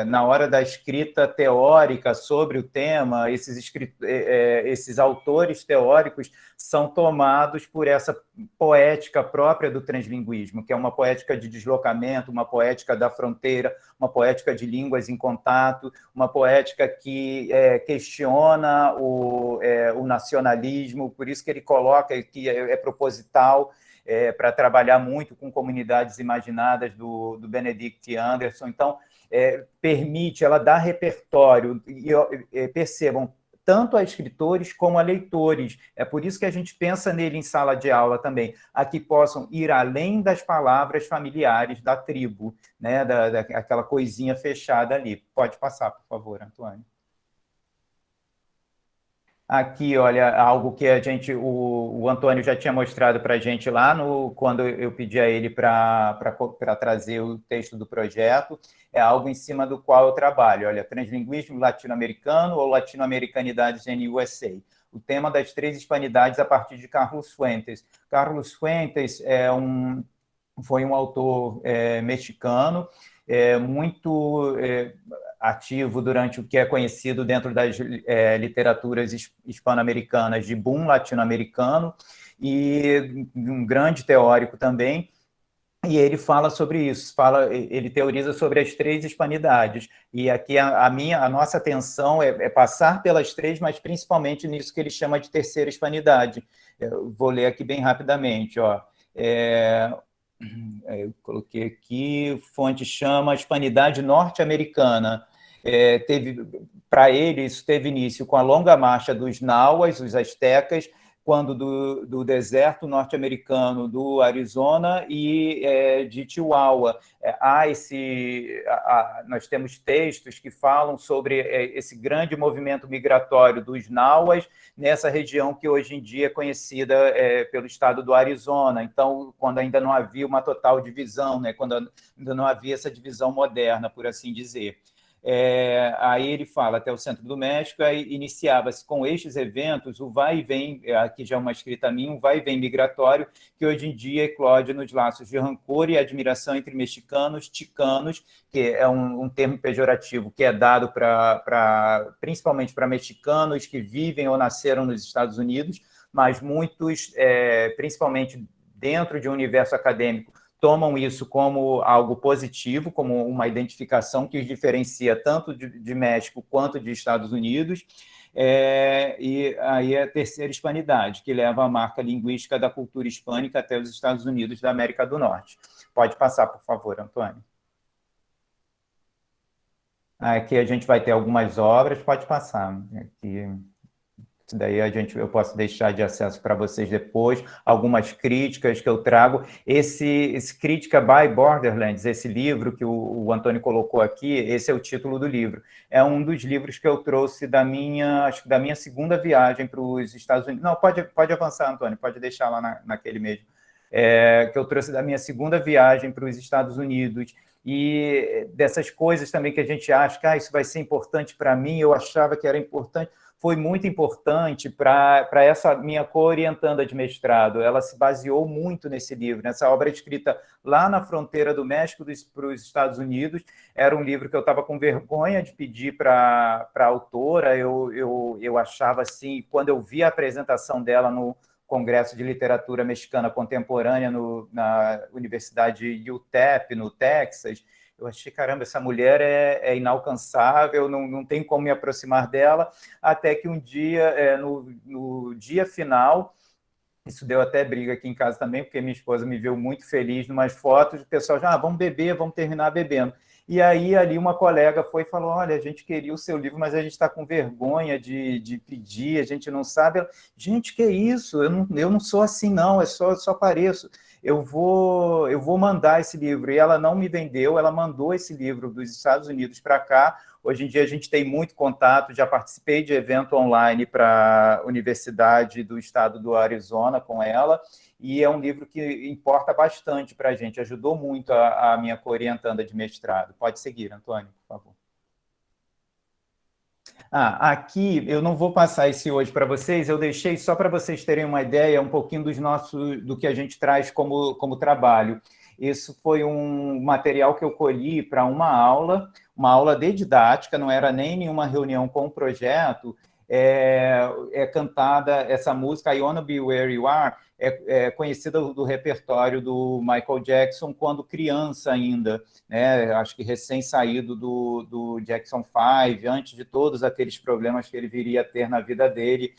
[SPEAKER 2] na hora da escrita teórica sobre o tema, esses autores teóricos são tomados por essa poética própria do translinguismo, que é uma poética de deslocamento, uma poética da fronteira, uma poética de línguas em contato, uma poética que questiona o nacionalismo, por isso que ele coloca que é proposital, para trabalhar muito com comunidades imaginadas do Benedict Anderson. Então, permite, ela dá repertório, e percebam, tanto a escritores como a leitores. É por isso que a gente pensa nele em sala de aula também, a que possam ir além das palavras familiares da tribo, né, daquela coisinha fechada ali. Pode passar, por favor, Antônio. Aqui, olha, algo que o Antônio já tinha mostrado para a gente lá quando eu pedi a ele para trazer o texto do projeto, é algo em cima do qual eu trabalho. Olha, translinguismo latino-americano ou latino-americanidades em USA. O tema das 3 hispanidades a partir de Carlos Fuentes. Carlos Fuentes foi um autor mexicano, muito ativo durante o que é conhecido dentro das literaturas hispano-americanas de boom latino-americano, e um grande teórico também, e ele fala sobre isso, ele teoriza sobre as 3 hispanidades, e aqui a nossa atenção é passar pelas 3, mas principalmente nisso que ele chama de terceira hispanidade. Eu vou ler aqui bem rapidamente, ó. Eu coloquei aqui, fonte chama a hispanidade norte-americana. Para ele, isso teve início com a longa marcha dos Nahuas, os astecas, quando do deserto norte-americano do Arizona e de Chihuahua. Nós temos textos que falam sobre esse grande movimento migratório dos Nahuas nessa região que hoje em dia é conhecida pelo estado do Arizona. Então, quando ainda não havia uma total divisão, né? Quando ainda não havia essa divisão moderna, por assim dizer. Aí ele fala, até o centro do México, aí iniciava-se com estes eventos o vai e vem, aqui já é uma escrita minha, um vai e vem migratório, que hoje em dia eclode nos laços de rancor e admiração entre mexicanos, ticanos, que é um termo pejorativo que é dado principalmente para mexicanos que vivem ou nasceram nos Estados Unidos, mas muitos, principalmente dentro de um universo acadêmico, tomam isso como algo positivo, como uma identificação que os diferencia tanto de México quanto de Estados Unidos, e aí a terceira hispanidade, que leva a marca linguística da cultura hispânica até os Estados Unidos da América do Norte. Pode passar, por favor, Antônio. Aqui a gente vai ter algumas obras, pode passar. Aqui... Isso daí eu posso deixar de acesso para vocês depois, algumas críticas que eu trago. Esse Crítica by Borderlands, esse livro que o Antônio colocou aqui, esse é o título do livro. É um dos livros que eu trouxe acho que da minha segunda viagem para os Estados Unidos. Não, pode avançar, Antônio, pode deixar lá naquele mesmo. Que eu trouxe da minha segunda viagem para os Estados Unidos, e dessas coisas também que a gente acha que isso vai ser importante para mim, eu achava que era importante, foi muito importante para essa minha co-orientanda de mestrado. Ela se baseou muito nesse livro, nessa obra escrita lá na fronteira do México para os Estados Unidos. Era um livro que eu estava com vergonha de pedir para a autora. Eu achava assim, quando eu vi a apresentação dela no Congresso de Literatura Mexicana Contemporânea na Universidade UTEP, no Texas, eu achei, caramba, essa mulher é inalcançável, não tem como me aproximar dela, até que um dia, no dia final, isso deu até briga aqui em casa também, porque minha esposa me viu muito feliz em umas fotos, o pessoal já, vamos beber, vamos terminar bebendo. E aí, ali, uma colega foi e falou, olha, a gente queria o seu livro, mas a gente está com vergonha de pedir, a gente não sabe. Gente, que isso? Eu não sou assim, não, só pareço. Eu vou mandar esse livro. E ela não me vendeu, ela mandou esse livro dos Estados Unidos para cá. Hoje em dia a gente tem muito contato, já participei de evento online para a Universidade do Estado do Arizona com ela, e é um livro que importa bastante para a gente, ajudou muito a minha co-orientanda de mestrado. Pode seguir, Antônio, por favor. Aqui, eu não vou passar esse hoje para vocês, eu deixei só para vocês terem uma ideia um pouquinho do que a gente traz como trabalho. Isso foi um material que eu colhi para uma aula de didática, não era nem nenhuma reunião com o projeto, cantada essa música, I Wanna Be Where You Are, é conhecida do repertório do Michael Jackson quando criança ainda, né? Acho que recém-saído do Jackson 5, antes de todos aqueles problemas que ele viria a ter na vida dele.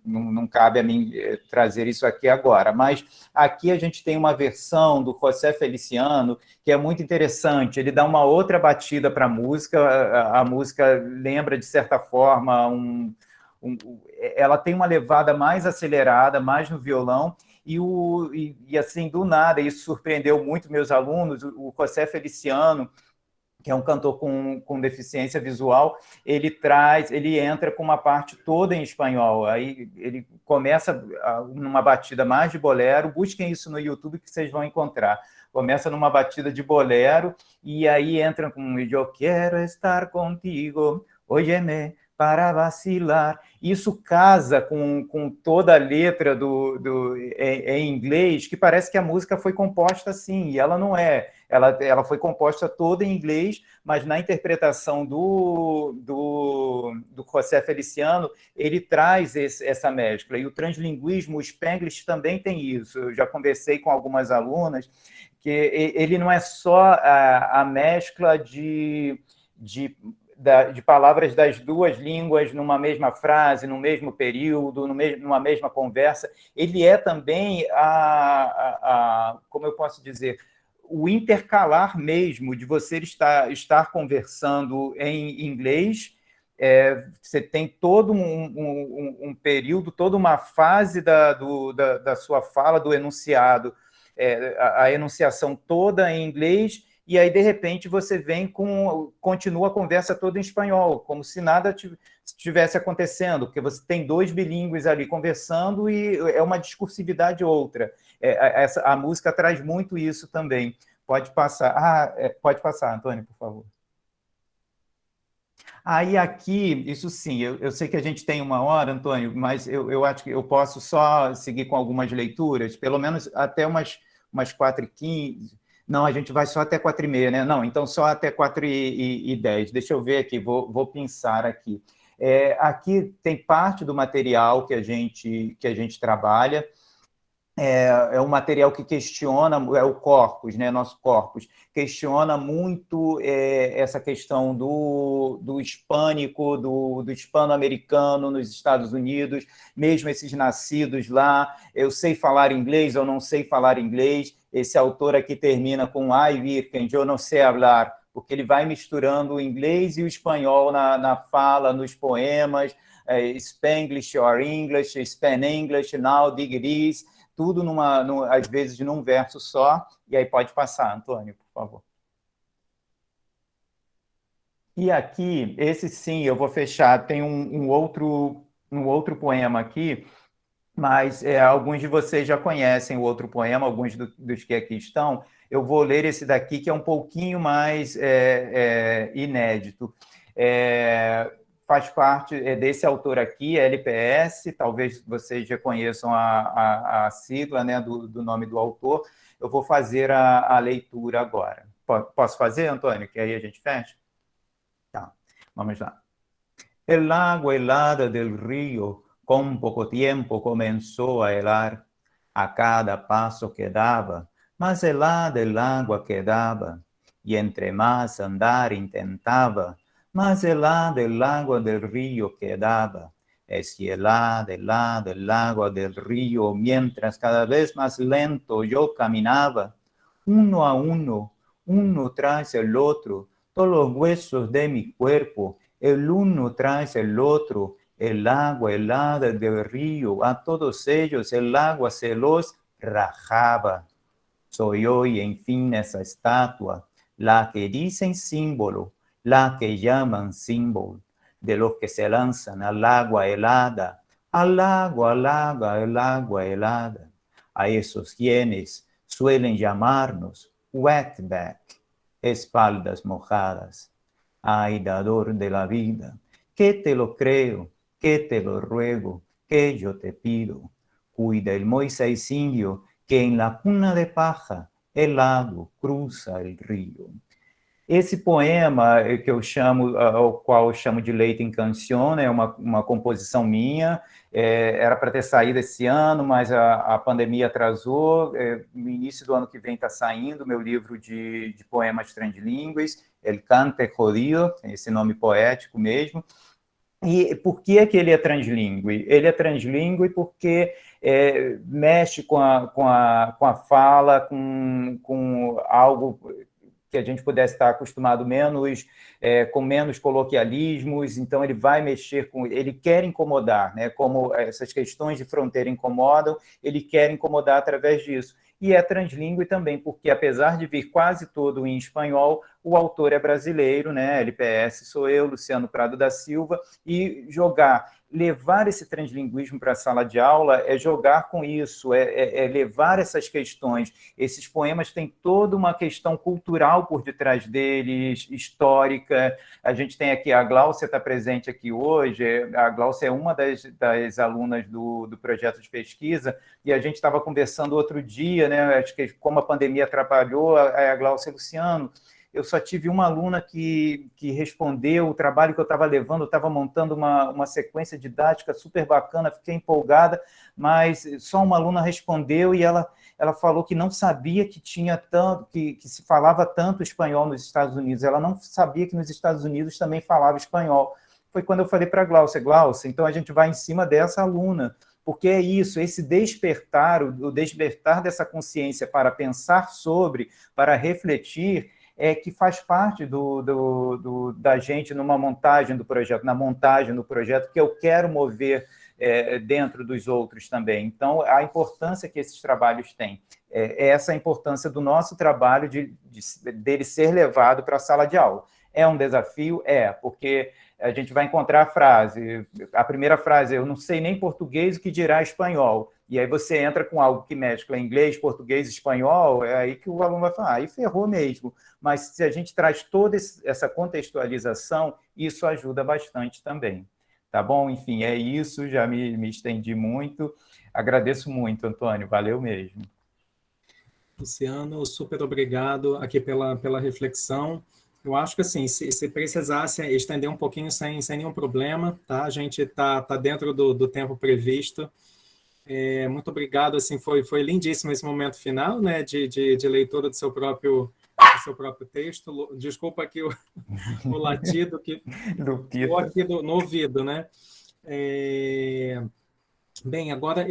[SPEAKER 2] Não cabe a mim trazer isso aqui agora, mas aqui a gente tem uma versão do José Feliciano que é muito interessante. Ele dá uma outra batida para a música lembra, de certa forma, ela tem uma levada mais acelerada, mais no violão, e assim, do nada, isso surpreendeu muito meus alunos, o José Feliciano, que é um cantor com deficiência visual, ele entra com uma parte toda em espanhol, aí ele começa numa batida mais de bolero, busquem isso no YouTube que vocês vão encontrar, começa numa batida de bolero, e aí entra com Eu quero estar contigo, óyeme, para vacilar. Isso casa com toda a letra em inglês, que parece que a música foi composta assim, e ela não é. Ela foi composta toda em inglês, mas na interpretação do José Feliciano, ele traz essa mescla. E o translinguismo, o Spanglish também tem isso. Eu já conversei com algumas alunas, que ele não é só a mescla de palavras das duas línguas numa mesma frase, no mesmo período, numa mesma conversa, ele é também como eu posso dizer, o intercalar mesmo de você estar conversando em inglês, você tem todo um período, toda uma fase da sua fala, do enunciado, a enunciação toda em inglês, e aí, de repente, você continua a conversa toda em espanhol, como se nada estivesse acontecendo, porque você tem dois bilíngues ali conversando e é uma discursividade outra. A música traz muito isso também. Pode passar. Pode passar, Antônio, por favor. Aí aqui, isso sim, eu sei que a gente tem 1 hora, Antônio, mas eu acho que eu posso só seguir com algumas leituras, pelo menos até umas 4h15. Não, a gente vai só até 4h30, né? Não, então só até 4h10. Deixa eu ver aqui, vou pensar aqui. Aqui tem parte do material que a gente trabalha, um material que questiona, o corpus, né, nosso corpus, questiona muito essa questão do hispânico, do hispano-americano nos Estados Unidos, mesmo esses nascidos lá, eu sei falar inglês, eu não sei falar inglês, esse autor aqui termina com "Ai, Virgen, eu não sei falar", porque ele vai misturando o inglês e o espanhol na fala, nos poemas, Spanglish or English, Span English, now degrees, tudo às vezes num verso só, e aí pode passar, Antônio, por favor. E aqui, esse sim, eu vou fechar, tem um outro poema aqui, mas alguns de vocês já conhecem o outro poema, alguns dos que aqui estão, eu vou ler esse daqui, que é um pouquinho mais inédito. Faz parte desse autor aqui, LPS, talvez vocês já conheçam a sigla, né, do nome do autor. Eu vou fazer a leitura agora. Posso fazer, Antônio? Que aí a gente fecha? Tá, vamos lá. El agua helada del río con poco tiempo comenzó a helar. A cada paso que daba, más helada el agua quedaba. Y entre más andar intentaba, más helada el agua del río quedaba. Es helada el agua del río, mientras cada vez más lento yo caminaba. Uno a uno tras el otro, todos los huesos de mi cuerpo, el uno tras el otro, el agua helada del río, a todos ellos el agua se los rajaba. Soy hoy, en fin, esa estatua, la que dicen símbolo, la que llaman símbolo, de los que se lanzan al agua helada, al agua, el agua helada. A esos quienes suelen llamarnos wetback, espaldas mojadas. Ay, dador de la vida, que te lo creo, que te lo ruego, que yo te pido. Cuida el Moisés indio que en la cuna de paja helado cruza el río. Esse poema que eu chamo, ao qual eu chamo de Leite em Canzone, é uma composição minha, era para ter saído esse ano, mas a pandemia atrasou. No início do ano que vem está saindo meu livro de poemas translíngues, El Cante Jodido, tem esse nome poético mesmo. E por que que ele é translíngue? Ele é translíngue porque mexe com a fala, com algo que a gente pudesse estar acostumado menos, com menos coloquialismos, então ele vai mexer com... Ele quer incomodar, né? Como essas questões de fronteira incomodam, ele quer incomodar através disso. E é translíngue também, porque apesar de vir quase todo em espanhol, o autor é brasileiro, né? LPS sou eu, Luciano Prado da Silva, e levar esse translinguismo para a sala de aula é jogar com isso, é levar essas questões. Esses poemas têm toda uma questão cultural por detrás deles, histórica. A gente tem aqui, a Gláucia está presente aqui hoje, a Gláucia é uma das alunas do projeto de pesquisa, e a gente estava conversando outro dia, né? Acho que como a pandemia atrapalhou, a Gláucia e Luciano, eu só tive uma aluna que respondeu o trabalho que eu estava levando, eu estava montando uma sequência didática super bacana, fiquei empolgada, mas só uma aluna respondeu e ela falou que não sabia que tinha tanto, que se falava tanto espanhol nos Estados Unidos, ela não sabia que nos Estados Unidos também falava espanhol. Foi quando eu falei para a Gláucia, então a gente vai em cima dessa aluna, porque é isso, esse despertar, o despertar dessa consciência para pensar sobre, para refletir, que faz parte da gente numa montagem do projeto, na montagem do projeto, que eu quero mover dentro dos outros também. Então, a importância que esses trabalhos têm, essa importância do nosso trabalho dele ser levado para a sala de aula. É um desafio? Porque a gente vai encontrar a primeira frase, eu não sei nem português, o que dirá espanhol. E aí você entra com algo que mescla inglês, português, espanhol, é aí que o aluno vai falar, aí ferrou mesmo. Mas se a gente traz toda essa contextualização, isso ajuda bastante também. Tá bom? Enfim, é isso, já me estendi muito. Agradeço muito, Antônio, valeu mesmo.
[SPEAKER 1] Luciano, super obrigado aqui pela reflexão. Eu acho que, assim, se precisasse estender um pouquinho sem nenhum problema, tá? A gente está dentro do tempo previsto. Muito obrigado, assim, foi lindíssimo esse momento final, né, de leitura do seu próprio texto. Desculpa aqui o latido que ficou aqui no ouvido, né? Bem, agora,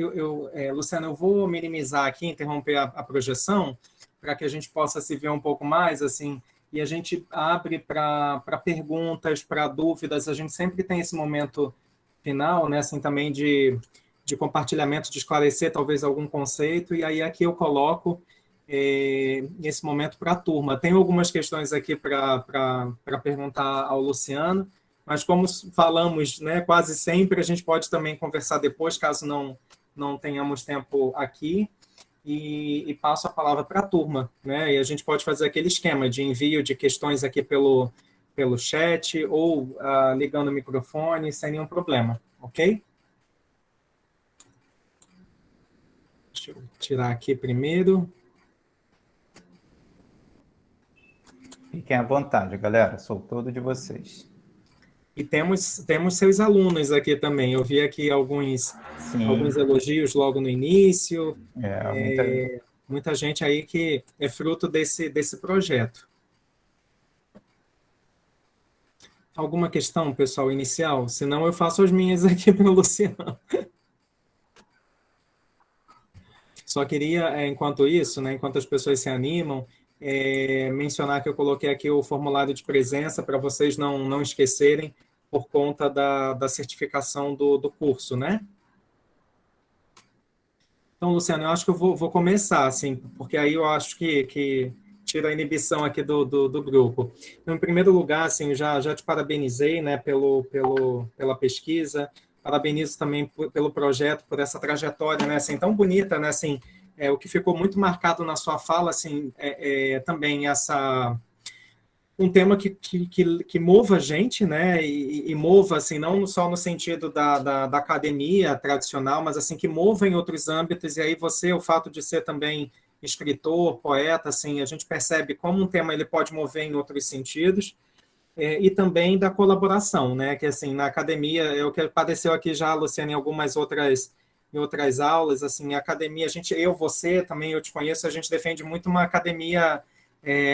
[SPEAKER 1] Luciano, eu vou minimizar aqui, interromper a projeção, para que a gente possa se ver um pouco mais, assim, e a gente abre para perguntas, para dúvidas. A gente sempre tem esse momento final, né, assim, também de compartilhamento, de esclarecer talvez algum conceito, e aí aqui eu coloco esse momento para a turma. Tem algumas questões aqui para perguntar ao Luciano, mas como falamos, né, quase sempre, a gente pode também conversar depois, caso não tenhamos tempo aqui, e passo a palavra para a turma, né, e a gente pode fazer aquele esquema de envio de questões aqui pelo chat, ou ligando o microfone, sem nenhum problema, ok? Deixa eu tirar aqui primeiro.
[SPEAKER 2] Fiquem à vontade, galera. Sou todo de vocês.
[SPEAKER 1] E temos seus alunos aqui também. Eu vi aqui alguns elogios logo no início. Muita gente aí que é fruto desse projeto. Alguma questão, pessoal, inicial? Senão eu faço as minhas aqui para o Luciano. Só queria, enquanto isso, né, enquanto as pessoas se animam, mencionar que eu coloquei aqui o formulário de presença para vocês não esquecerem por conta da certificação do curso, né? Então, Luciano, eu acho que eu vou começar, assim, porque aí eu acho que tira a inibição aqui do grupo. Então, em primeiro lugar, assim, já te parabenizei, né, pela pesquisa, parabenizo também pelo projeto, por essa trajetória, né, assim, tão bonita, né, assim, o que ficou muito marcado na sua fala, assim, também um tema que mova a gente, né, e mova, assim, não só no sentido da academia tradicional, mas, assim, que mova em outros âmbitos, e aí o fato de ser também escritor, poeta, assim, a gente percebe como um tema ele pode mover em outros sentidos, e também da colaboração, né? Que assim, na academia, é o que apareceu aqui já, Luciana, em outras aulas, assim, a academia, você também, eu te conheço, a gente defende muito uma academia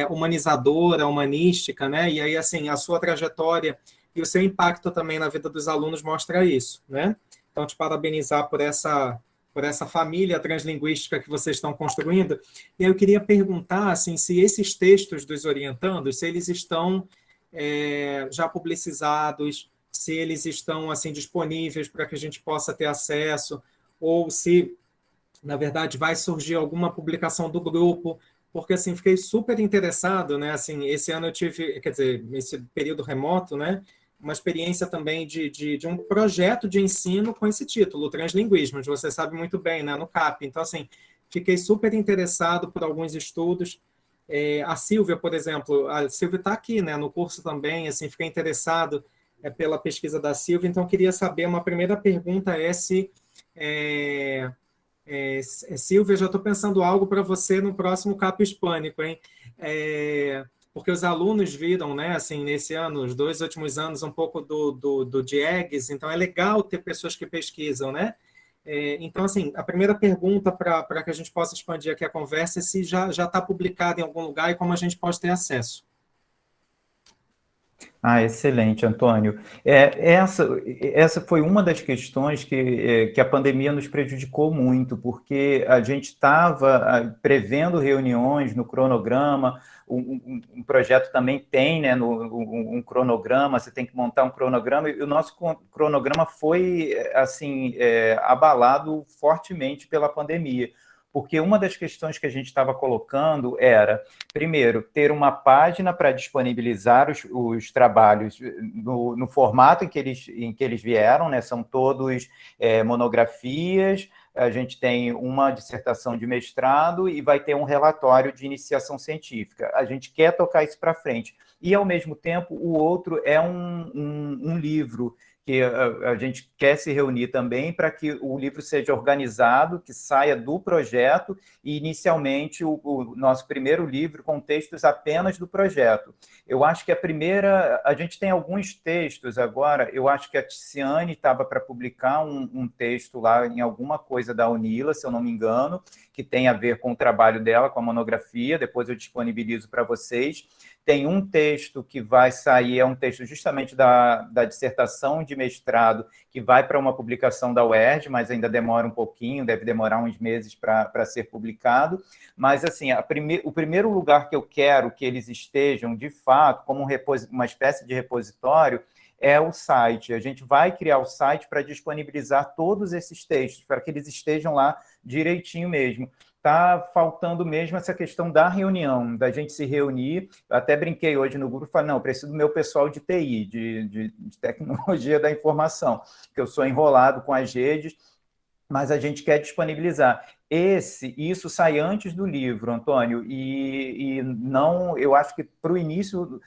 [SPEAKER 1] humanizadora, humanística, né? E aí, assim, a sua trajetória e o seu impacto também na vida dos alunos mostra isso, né? Então, te parabenizar por essa família translinguística que vocês estão construindo. E eu queria perguntar, assim, se esses textos dos orientandos, se eles estão já publicizados, se eles estão assim disponíveis para que a gente possa ter acesso, ou se, na verdade, vai surgir alguma publicação do grupo, porque assim fiquei super interessado, né? Assim, esse ano eu tive, quer dizer, esse período remoto, né? Uma experiência também de um projeto de ensino com esse título, Translinguismos, você sabe muito bem, né? No CAP. Então, assim, fiquei super interessado por alguns estudos. A Silvia, por exemplo, a Silvia está aqui, né, no curso também, assim, fiquei interessado pela pesquisa da Silvia, então queria saber, uma primeira pergunta é se, Silvia, já estou pensando algo para você no próximo Capo Hispânico, hein? Porque os alunos viram, né, assim, nesse ano, os 2 últimos anos, um pouco do Diegues, então é legal ter pessoas que pesquisam, né? Então, assim, a primeira pergunta para que a gente possa expandir aqui a conversa é se já está publicado em algum lugar e como a gente pode ter acesso.
[SPEAKER 2] Excelente, Antônio. Essa foi uma das questões que a pandemia nos prejudicou muito, porque a gente estava prevendo reuniões no cronograma, um projeto também tem, né, um cronograma, você tem que montar um cronograma, e o nosso cronograma foi, assim, abalado fortemente pela pandemia. Porque uma das questões que a gente estava colocando era, primeiro, ter uma página para disponibilizar os trabalhos no formato em que eles vieram, né? São todos monografias, a gente tem uma dissertação de mestrado e vai ter um relatório de iniciação científica. A gente quer tocar isso para frente. E, ao mesmo tempo, o outro é um livro que a gente quer se reunir também para que o livro seja organizado, que saia do projeto, e inicialmente o nosso primeiro livro com textos apenas do projeto. Eu acho que a gente tem alguns textos agora, eu acho que a Ticiane estava para publicar um texto lá em alguma coisa da UNILA, se eu não me engano, que tem a ver com o trabalho dela, com a monografia, depois eu disponibilizo para vocês. Tem um texto que vai sair, é um texto justamente da dissertação de mestrado, que vai para uma publicação da UERJ, mas ainda demora um pouquinho, deve demorar uns meses para ser publicado. Mas, assim, o primeiro lugar que eu quero que eles estejam, de fato, como uma espécie de repositório, é o site. A gente vai criar o site para disponibilizar todos esses textos, para que eles estejam lá direitinho mesmo. Está faltando mesmo essa questão da reunião, da gente se reunir. Eu até brinquei hoje no grupo e falei, não, eu preciso do meu pessoal de TI, de tecnologia da informação, que eu sou enrolado com as redes, mas a gente quer disponibilizar. Isso sai antes do livro, Antônio, e não, eu acho que para o início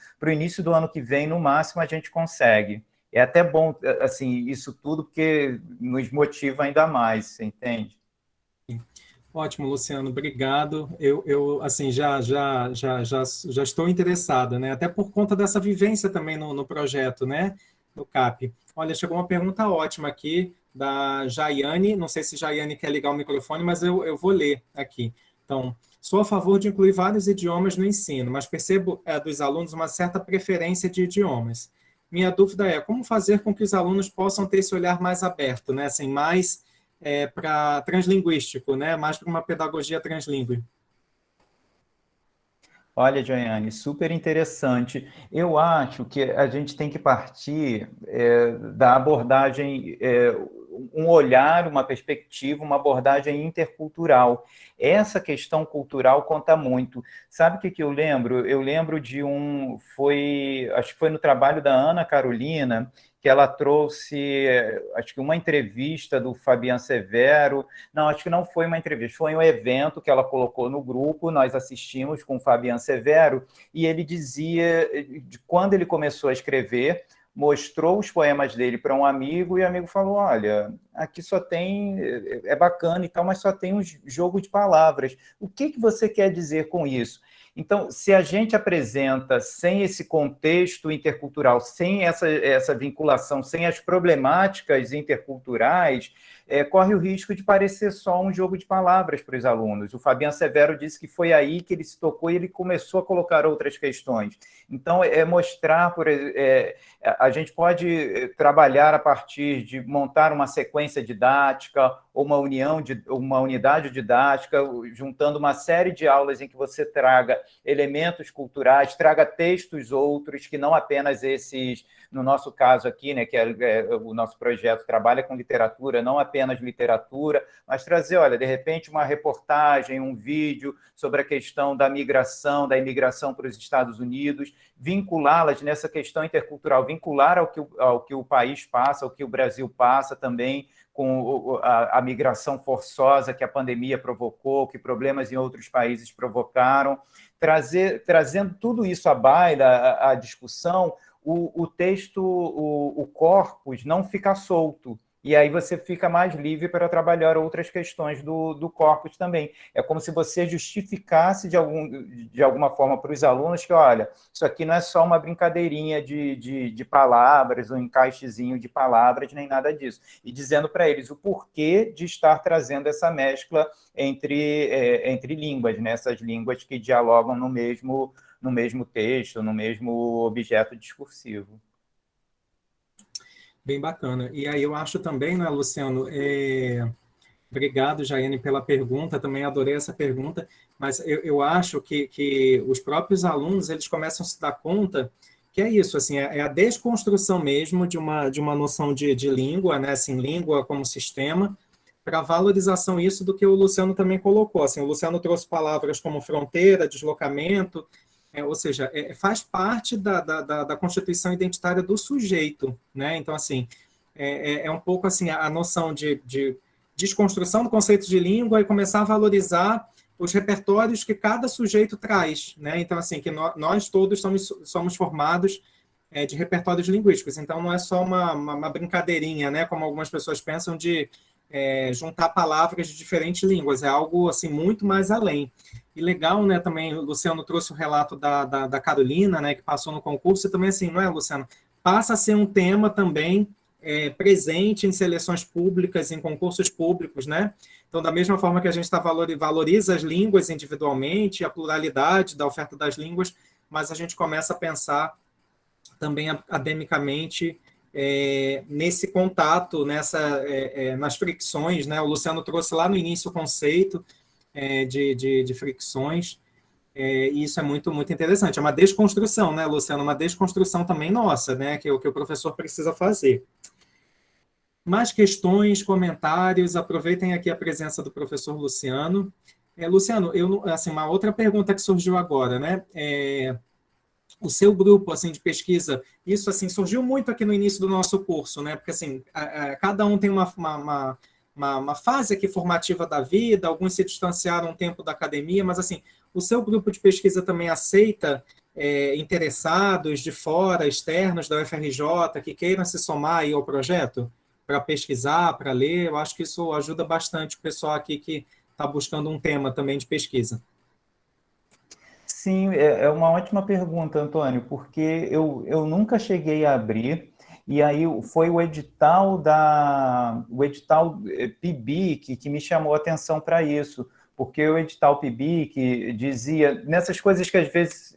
[SPEAKER 2] do ano que vem, no máximo, a gente consegue. É até bom, assim, isso tudo, porque nos motiva ainda mais, você entende?
[SPEAKER 1] Ótimo, Luciano, obrigado. Eu assim, já estou interessado, né? Até por conta dessa vivência também no projeto, né? No CAP. Olha, chegou uma pergunta ótima aqui da Jaiane. Não sei se Jaiane quer ligar o microfone, mas eu vou ler aqui. Então, sou a favor de incluir vários idiomas no ensino, mas percebo dos alunos uma certa preferência de idiomas. Minha dúvida é como fazer com que os alunos possam ter esse olhar mais aberto, né? Assim, mais para translinguístico, né? Mais para uma pedagogia translingüe.
[SPEAKER 2] Olha, Joiane, super interessante. Eu acho que a gente tem que partir da abordagem, um olhar, uma perspectiva, uma abordagem intercultural. Essa questão cultural conta muito. Sabe o que eu lembro? Eu lembro acho que foi no trabalho da Ana Carolina, que ela trouxe, acho que uma entrevista do Fabian Severo. Não, acho que não foi uma entrevista, foi um evento que ela colocou no grupo, nós assistimos com o Fabian Severo, e ele dizia de quando ele começou a escrever, mostrou os poemas dele para um amigo, e o amigo falou, olha, aqui só tem, é bacana e tal, mas só tem um jogo de palavras. O que você quer dizer com isso? Então, se a gente apresenta sem esse contexto intercultural, sem essa vinculação, sem as problemáticas interculturais, corre o risco de parecer só um jogo de palavras para os alunos. O Fabiano Severo disse que foi aí que ele se tocou e ele começou a colocar outras questões. Então, mostrar, a gente pode trabalhar a partir de montar uma sequência didática ou uma unidade didática, juntando uma série de aulas em que você traga elementos culturais, traga textos outros, que não apenas esses, no nosso caso aqui, né, que o nosso projeto trabalha com literatura, não apenas literatura, mas trazer, olha, de repente, uma reportagem, um vídeo sobre a questão da migração, da imigração para os Estados Unidos, vinculá-las nessa questão intercultural, vincular ao que o país passa, ao que o Brasil passa também, com a migração forçosa que a pandemia provocou, que problemas em outros países provocaram, trazendo tudo isso à baila, à discussão, o texto, o corpus não fica solto. E aí você fica mais livre para trabalhar outras questões do corpus também. É como se você justificasse de alguma forma para os alunos que, olha, isso aqui não é só uma brincadeirinha de palavras, um encaixezinho de palavras, nem nada disso. E dizendo para eles o porquê de estar trazendo essa mescla entre línguas, né? Essas línguas que dialogam no mesmo texto, no mesmo objeto discursivo.
[SPEAKER 1] Bem bacana. E aí eu acho também, né, Luciano, obrigado, Jaiane, pela pergunta, também adorei essa pergunta, mas eu acho que os próprios alunos, eles começam a se dar conta que é isso, assim, é a desconstrução mesmo de uma noção de língua, né, assim, língua como sistema, para a valorização isso do que o Luciano também colocou, assim, o Luciano trouxe palavras como fronteira, deslocamento, ou seja, faz parte da constituição identitária do sujeito, né? Então, assim, um pouco assim a noção de desconstrução do conceito de língua e começar a valorizar os repertórios que cada sujeito traz, né? Então, assim, que nós todos somos formados de repertórios linguísticos. Então, não é só uma brincadeirinha, né? Como algumas pessoas pensam de juntar palavras de diferentes línguas. É algo assim muito mais além. E legal, né, também, o Luciano trouxe o relato da Carolina, né, que passou no concurso, e também assim, não é, Luciano? Passa a ser um tema também presente em seleções públicas, em concursos públicos, né? Então, da mesma forma que a gente valoriza as línguas individualmente, a pluralidade da oferta das línguas, mas a gente começa a pensar também academicamente nesse contato, nas fricções, né? O Luciano trouxe lá no início o conceito de fricções, e isso é muito, muito interessante. É uma desconstrução, né, Luciano? Uma desconstrução também nossa, né? Que o professor precisa fazer. Mais questões, comentários, aproveitem aqui a presença do professor Luciano. Luciano, assim, uma outra pergunta que surgiu agora, né? O seu grupo assim de pesquisa, isso assim surgiu muito aqui no início do nosso curso, né? Porque assim, cada um tem uma fase aqui formativa da vida, alguns se distanciaram um tempo da academia, mas assim, o seu grupo de pesquisa também aceita interessados de fora, externos da UFRJ, que queiram se somar aí ao projeto para pesquisar, para ler. Eu acho que isso ajuda bastante o pessoal aqui que está buscando um tema também de pesquisa.
[SPEAKER 2] Sim, é uma ótima pergunta, Antônio, porque eu nunca cheguei a abrir, e aí foi o edital PIBIC que me chamou a atenção para isso, porque o edital PIBIC dizia, nessas coisas que às vezes,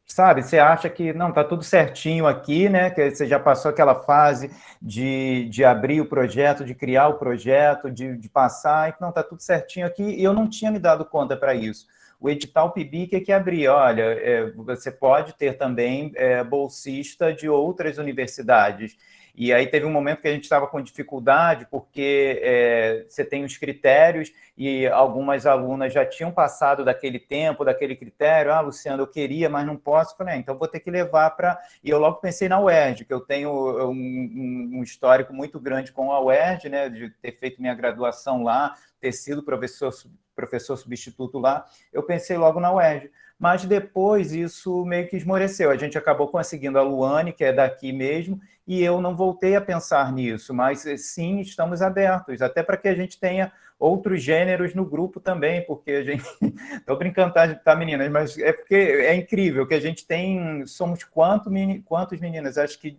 [SPEAKER 2] sabe, você acha que não, está tudo certinho aqui, né? Que você já passou aquela fase de abrir o projeto, de criar o projeto, de passar, e não, está tudo certinho aqui, e eu não tinha me dado conta para isso. O edital PIBIC é que abria, olha, você pode ter também bolsista de outras universidades. E aí teve um momento que a gente estava com dificuldade, porque você tem os critérios e algumas alunas já tinham passado daquele tempo, daquele critério. Luciano, eu queria, mas não posso. Eu falei, então vou ter que levar para... E eu logo pensei na UERJ, que eu tenho um histórico muito grande com a UERJ, né, de ter feito minha graduação lá, ter sido professor substituto lá. Eu pensei logo na UERJ. mas depois isso meio que esmoreceu. A gente acabou conseguindo a Luane, que é daqui mesmo, e eu não voltei a pensar nisso, mas sim, estamos abertos, até para que a gente tenha outros gêneros no grupo também, porque a gente... Estou brincando, tá, meninas? Mas é porque é incrível que a gente tem... Somos quantos meninas? Acho que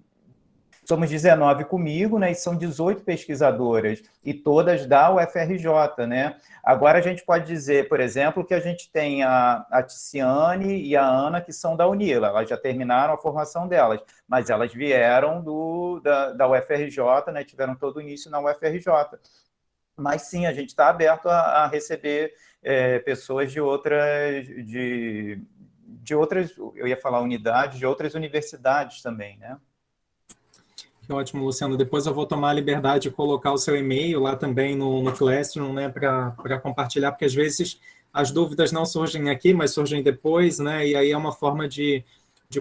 [SPEAKER 2] somos 19 comigo, né? E são 18 pesquisadoras, e todas da UFRJ, né? Agora a gente pode dizer, por exemplo, que a gente tem a Ticiane e a Ana, que são da Unila, elas já terminaram a formação delas, mas elas vieram da UFRJ, né? Tiveram todo o início na UFRJ. Mas sim, a gente está aberto a receber pessoas de outras, eu ia falar unidades, de outras universidades também, né?
[SPEAKER 1] Que ótimo, Luciano. Depois eu vou tomar a liberdade de colocar o seu e-mail lá também no Classroom, né, para compartilhar, porque às vezes as dúvidas não surgem aqui, mas surgem depois, né, e aí é uma forma de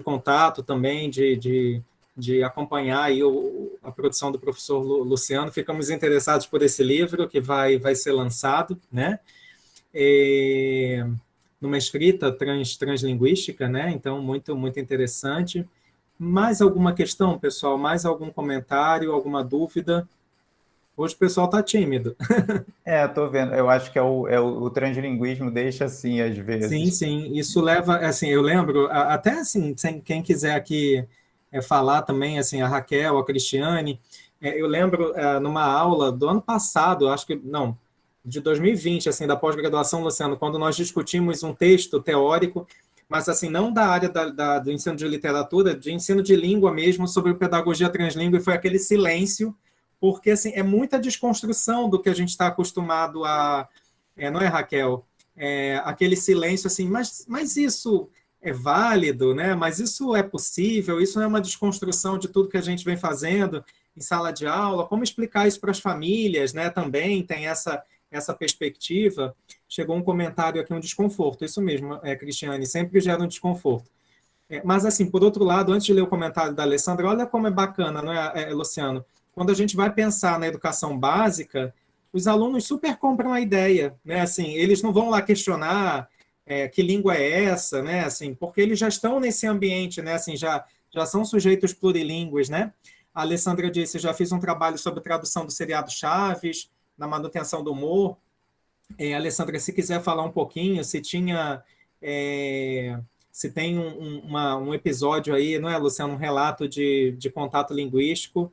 [SPEAKER 1] contato também, de acompanhar aí a produção do professor Luciano. Ficamos interessados por esse livro que vai ser lançado, né, numa escrita translinguística, né, então muito, muito interessante. Mais alguma questão, pessoal? Mais algum comentário, alguma dúvida? Hoje o pessoal está tímido.
[SPEAKER 2] Estou vendo. Eu acho que o translinguismo deixa assim, às
[SPEAKER 1] Sim,
[SPEAKER 2] vezes.
[SPEAKER 1] sim. Isso leva, assim, eu lembro, até assim, quem quiser aqui falar também, assim, a Raquel, a Cristiane, eu lembro numa aula do ano passado, acho que, não, de 2020, assim, da pós-graduação, Luciano, quando nós discutimos um texto teórico, mas assim, não da área do ensino de literatura, de ensino de língua mesmo, sobre pedagogia translíngua, e foi aquele silêncio, porque assim, é muita desconstrução do que a gente está acostumado a... não é, Raquel? Aquele silêncio assim, mas isso é válido, né? Mas isso é possível, isso não é uma desconstrução de tudo que a gente vem fazendo em sala de aula, como explicar isso para as famílias, né? Também tem essa perspectiva. Chegou um comentário aqui, um desconforto, isso mesmo, Cristiane, sempre gera um desconforto. Mas, assim, por outro lado, antes de ler o comentário da Alessandra, olha como é bacana, não é, Luciano? Quando a gente vai pensar na educação básica, os alunos super compram a ideia, né? Assim, eles não vão lá questionar que língua é essa, né? Assim, porque eles já estão nesse ambiente, né? Assim, já são sujeitos plurilíngues, né? A Alessandra disse, já fiz um trabalho sobre tradução do seriado Chaves, na manutenção do humor. Alessandra, se quiser falar um pouquinho, se tinha... se tem um episódio aí, não é, Luciano, um relato de contato linguístico.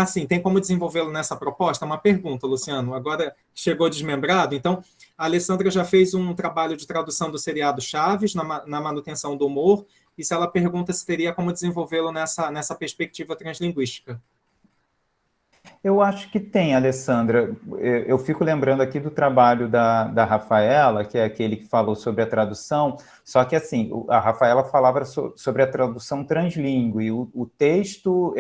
[SPEAKER 1] Sim, tem como desenvolvê-lo nessa proposta? Uma pergunta, Luciano. Agora chegou desmembrado, então a Alessandra já fez um trabalho de tradução do seriado Chaves, na manutenção do humor, e se ela pergunta se teria como desenvolvê-lo nessa perspectiva translinguística.
[SPEAKER 2] Eu acho que tem, Alessandra. Eu fico lembrando aqui do trabalho da Rafaela, que é aquele que falou sobre a tradução, só que, assim, a Rafaela falava sobre a tradução translíngue, o texto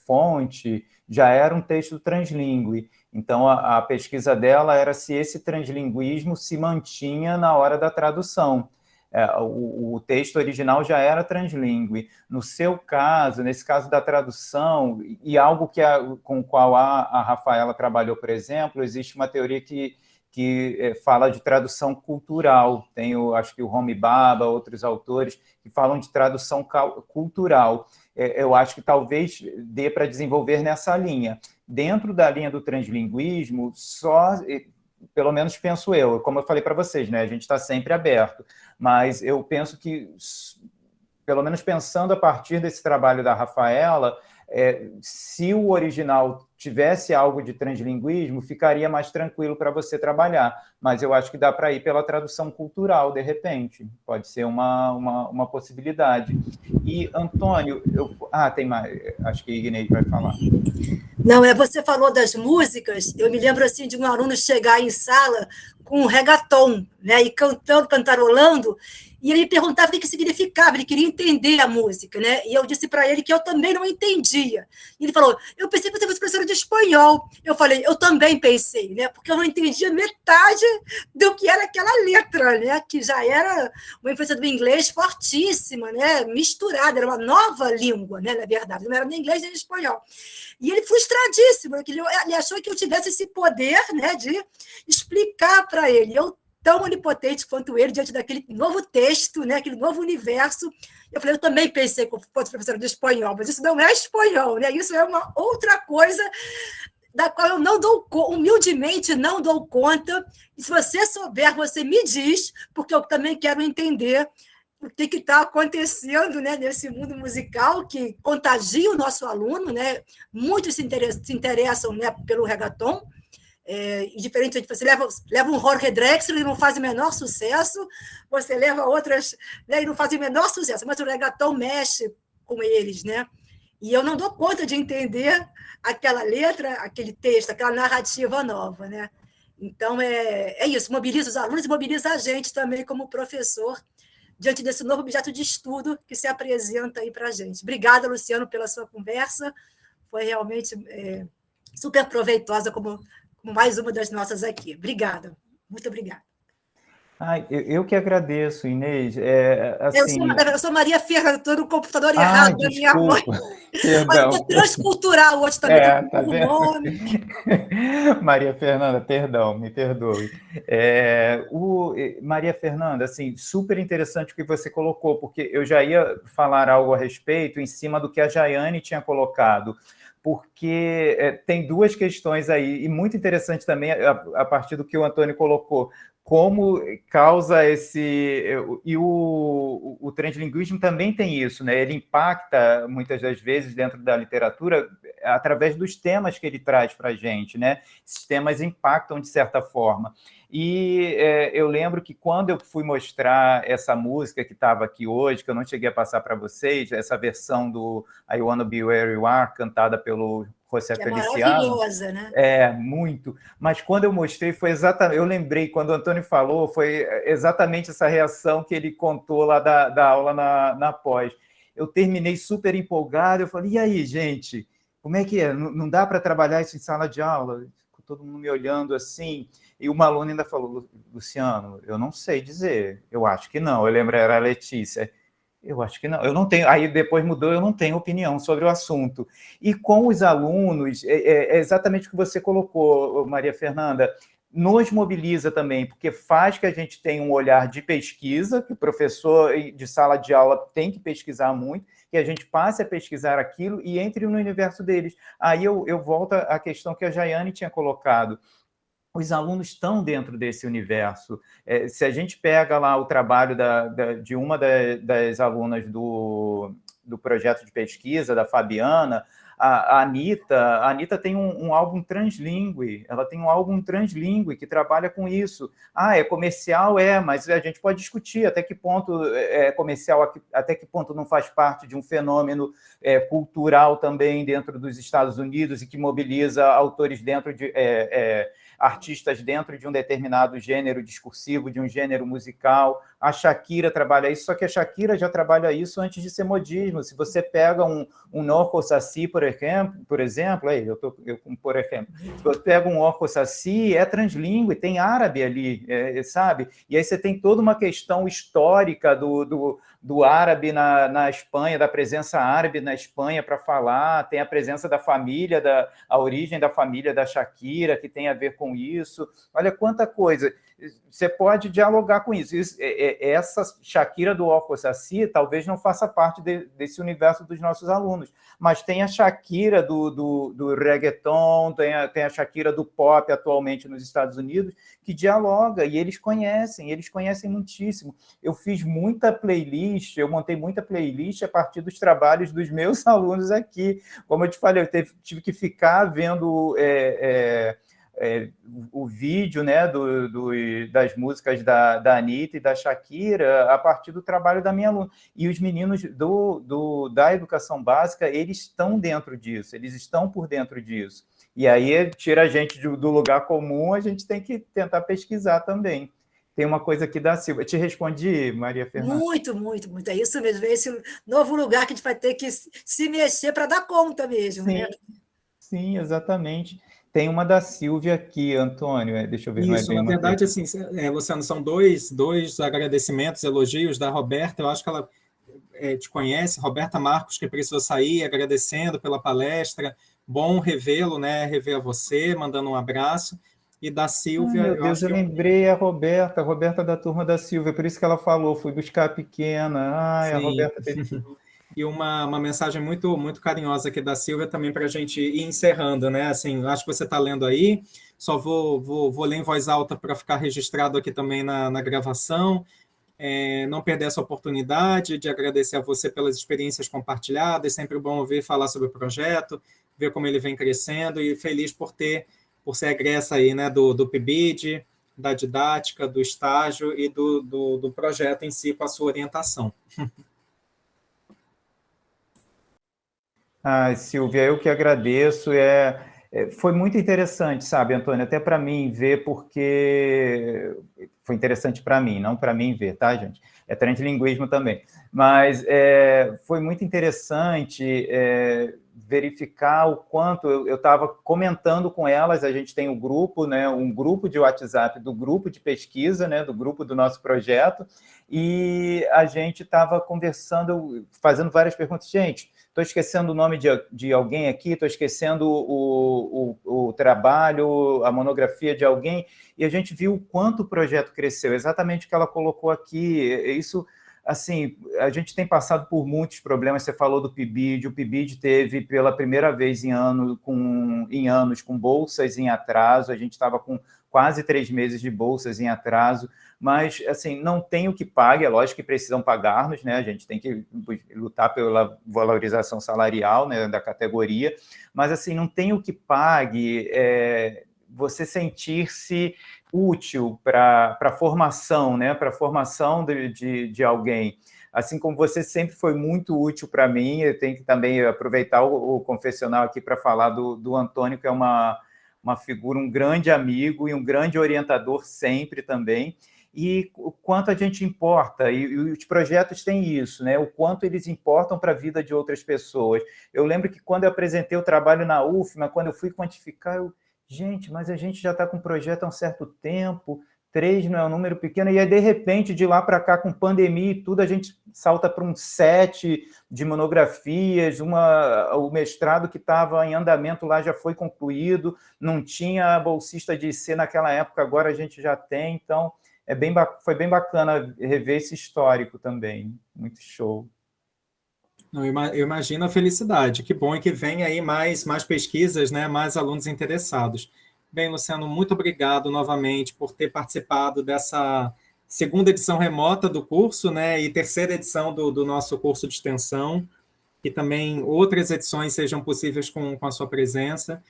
[SPEAKER 2] fonte já era um texto translíngue, então a pesquisa dela era se esse translinguismo se mantinha na hora da tradução. O texto original já era translíngue. No seu caso, nesse caso da tradução, e algo com o qual a Rafaela trabalhou, por exemplo, existe uma teoria que fala de tradução cultural. Tem, acho que o Homi Bhabha, outros autores, que falam de tradução cultural. Eu acho que talvez dê para desenvolver nessa linha. Dentro da linha do translinguismo, pelo menos penso eu, como eu falei para vocês, né? A gente está sempre aberto, mas eu penso que, pelo menos pensando a partir desse trabalho da Rafaela, se o original tivesse algo de translinguismo, ficaria mais tranquilo para você trabalhar, mas eu acho que dá para ir pela tradução cultural, de repente, pode ser uma possibilidade. E, Antônio, tem mais, acho que Ignei vai falar.
[SPEAKER 3] Não, você falou das músicas, eu me lembro assim de um aluno chegar em sala com um reggaeton, né, e cantando, cantarolando, e ele me perguntava o que significava, ele queria entender a música, né? E eu disse para ele que eu também não entendia. E ele falou, eu pensei que você fosse professora de espanhol. Eu falei, eu também pensei, né? Porque eu não entendia metade do que era aquela letra, né? Que já era uma influência do inglês fortíssima, né? Misturada, era uma nova língua, né? Na verdade, não era nem inglês nem espanhol. E ele frustradíssimo, ele achou que eu tivesse esse poder, né, de explicar para ele. Eu tão onipotente quanto ele diante daquele novo texto, né, aquele novo universo. Eu falei, eu também pensei que eu fosse professora de espanhol, mas isso não é espanhol, né? Isso é uma outra coisa da qual eu não dou, humildemente não dou conta. E se você souber, você me diz, porque eu também quero entender o que está acontecendo, né, nesse mundo musical que contagia o nosso aluno, né? Muitos se interessam, né, pelo reggaeton. Diferente, você leva um Jorge Drexler e não faz o menor sucesso, você leva outras, né, e não faz o menor sucesso, mas o reggaeton mexe com eles, né? E eu não dou conta de entender aquela letra, aquele texto, aquela narrativa nova, né? Então, é isso, mobiliza os alunos e mobiliza a gente também como professor diante desse novo objeto de estudo que se apresenta aí para a gente. Obrigada, Luciano, pela sua conversa, foi realmente super proveitosa, como mais uma das nossas aqui. Obrigada, muito obrigada.
[SPEAKER 2] Eu que agradeço, Inês.
[SPEAKER 3] Assim... Eu sou Maria Fernanda, estou no computador errado da minha mãe.
[SPEAKER 2] Perdão.
[SPEAKER 3] Mas transcultural hoje também,
[SPEAKER 2] tá vendo? Nome. Maria Fernanda, perdão, me perdoe. Maria Fernanda, assim, super interessante o que você colocou, porque eu já ia falar algo a respeito em cima do que a Jaiane tinha colocado, porque tem duas questões aí, e muito interessante também a partir do que o Antônio colocou, como causa esse... E o translinguismo também tem isso, né? Ele impacta, muitas das vezes, dentro da literatura, através dos temas que ele traz para a gente, né? Esses temas impactam de certa forma. E eu lembro que quando eu fui mostrar essa música que estava aqui hoje, que eu não cheguei a passar para vocês, essa versão do I Wanna Be Where You Are, cantada pelo José Feliciano.
[SPEAKER 3] Maravilhosa, né?
[SPEAKER 2] Muito. Mas quando eu mostrei, foi exatamente... Eu lembrei, quando o Antônio falou, foi exatamente essa reação que ele contou lá da aula na pós. Eu terminei super empolgado, eu falei, e aí, gente, como é que é? Não dá para trabalhar isso em sala de aula? Todo mundo me olhando assim, e uma aluna ainda falou, Luciano, eu não sei dizer, eu acho que não. Eu lembro, era a Letícia. Eu acho que não, eu não tenho, aí depois mudou, eu não tenho opinião sobre o assunto. E com os alunos, é exatamente o que você colocou, Maria Fernanda, nos mobiliza também, porque faz que a gente tenha um olhar de pesquisa, que o professor de sala de aula tem que pesquisar muito, que a gente passe a pesquisar aquilo e entre no universo deles. Aí eu volto à questão que a Jaiane tinha colocado. Os alunos estão dentro desse universo. Se a gente pega lá o trabalho de uma das alunas do projeto de pesquisa, da Fabiana, a Anitta tem um álbum translingüe, ela tem um álbum translingüe que trabalha com isso. É comercial? Mas a gente pode discutir até que ponto é comercial, até que ponto não faz parte de um fenômeno cultural também dentro dos Estados Unidos e que mobiliza autores dentro de... artistas dentro de um determinado gênero discursivo, de um gênero musical. A Shakira trabalha isso, só que a Shakira já trabalha isso antes de ser modismo. Se você pega um Norco Saci, por exemplo, por exemplo, se você pega um Norco Saci, é translingüe, tem árabe ali, sabe? E aí você tem toda uma questão histórica do árabe na Espanha, da presença árabe na Espanha para falar, tem a presença da família, a origem da família da Shakira, que tem a ver com isso. Olha quanta coisa. Você pode dialogar com isso. Essa Shakira do Orco Saci talvez não faça parte desse universo dos nossos alunos, mas tem a Shakira do reggaeton, tem a Shakira do pop atualmente nos Estados Unidos, que dialoga, e eles conhecem muitíssimo. Eu fiz muita playlist, eu montei muita playlist a partir dos trabalhos dos meus alunos aqui. Como eu te falei, eu tive que ficar vendo... o vídeo, né, das músicas da Anitta e da Shakira a partir do trabalho da minha aluna. E os meninos da educação básica, eles estão dentro disso, eles estão por dentro disso. E aí tira a gente do lugar comum, a gente tem que tentar pesquisar também. Tem uma coisa aqui da Silva. Te respondi, Maria Fernanda?
[SPEAKER 3] Muito, muito, muito. É isso mesmo. É esse novo lugar que a gente vai ter que se mexer para dar conta mesmo.
[SPEAKER 2] Sim,
[SPEAKER 3] né?
[SPEAKER 2] Sim, exatamente. Tem uma da Silvia aqui, Antônio. Deixa eu ver.
[SPEAKER 1] Isso, na verdade, assim, Luciano, são dois agradecimentos, elogios da Roberta. Eu acho que ela te conhece, Roberta Marcos, que precisou sair, agradecendo pela palestra. Bom revê-lo, né? Rever a você, mandando um abraço. e da Silvia.
[SPEAKER 2] Meu Deus, eu lembrei a Roberta da turma da Silvia, por isso que ela falou, fui buscar a pequena. Ai,
[SPEAKER 1] Sim.
[SPEAKER 2] a Roberta teve...
[SPEAKER 1] E uma mensagem muito, muito carinhosa aqui da Silvia também para a gente ir encerrando, né? Assim, acho que você está lendo aí, só vou ler em voz alta para ficar registrado aqui também na gravação. Não perder essa oportunidade de agradecer a você pelas experiências compartilhadas, sempre bom ouvir falar sobre o projeto, ver como ele vem crescendo e feliz por ser egressa aí, né, do PIBID, da didática, do estágio e do projeto em si com a sua orientação.
[SPEAKER 2] Silvia, eu que agradeço. Foi muito interessante, sabe, Antônio, até para mim ver, porque foi interessante para mim, não para mim ver, tá, gente? É translinguismo também. Mas foi muito interessante verificar o quanto eu estava comentando com elas. A gente tem um grupo, né, um grupo de WhatsApp do grupo de pesquisa, né, do grupo do nosso projeto, e a gente estava conversando, fazendo várias perguntas. Gente, estou esquecendo o nome de alguém aqui, estou esquecendo o trabalho, a monografia de alguém, e a gente viu o quanto o projeto cresceu, exatamente o que ela colocou aqui. Isso, assim, a gente tem passado por muitos problemas. Você falou do PIBID, o PIBID teve pela primeira vez em anos com bolsas em atraso, a gente estava com quase 3 meses de bolsas em atraso, mas, assim, não tem o que pague, é lógico que precisam pagar-nos, né? A gente tem que lutar pela valorização salarial, né, da categoria, mas, assim, não tem o que pague você sentir-se útil para a formação, né? Para a formação de alguém. Assim como você sempre foi muito útil para mim, eu tenho que também aproveitar o confessional aqui para falar do Antônio, que é uma figura, um grande amigo e um grande orientador sempre também, e o quanto a gente importa, e os projetos têm isso, né? O quanto eles importam para a vida de outras pessoas. Eu lembro que quando eu apresentei o trabalho na UFMA, quando eu fui quantificar, gente, mas a gente já está com o projeto há um certo tempo, 3 não é um número pequeno, e aí, de repente, de lá para cá, com pandemia e tudo, a gente salta para um 7 de monografias, o mestrado que estava em andamento lá já foi concluído, não tinha bolsista de IC naquela época, agora a gente já tem, então foi bem bacana rever esse histórico também, muito show.
[SPEAKER 1] Não, eu imagino a felicidade, que bom, e que vem aí mais pesquisas, né, mais alunos interessados. Bem, Luciano, muito obrigado novamente por ter participado dessa segunda edição remota do curso, né, e terceira edição do nosso curso de extensão, que também outras edições sejam possíveis com a sua presença.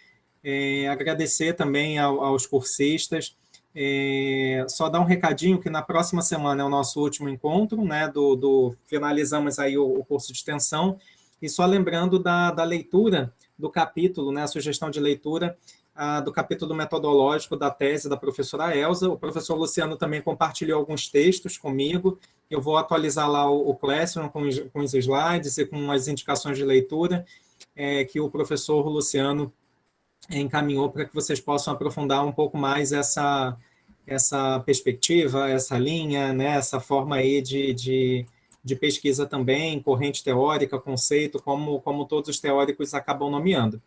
[SPEAKER 1] Agradecer também aos cursistas. Só dar um recadinho que na próxima semana é o nosso último encontro, né, finalizamos aí o curso de extensão, e só lembrando da leitura do capítulo, né, a sugestão de leitura do capítulo metodológico da tese da professora Elza. O professor Luciano também compartilhou alguns textos comigo, eu vou atualizar lá o Classroom com os slides e com as indicações de leitura que o professor Luciano encaminhou para que vocês possam aprofundar um pouco mais essa perspectiva, essa linha, né, essa forma aí de pesquisa também, corrente teórica, conceito, como todos os teóricos acabam nomeando.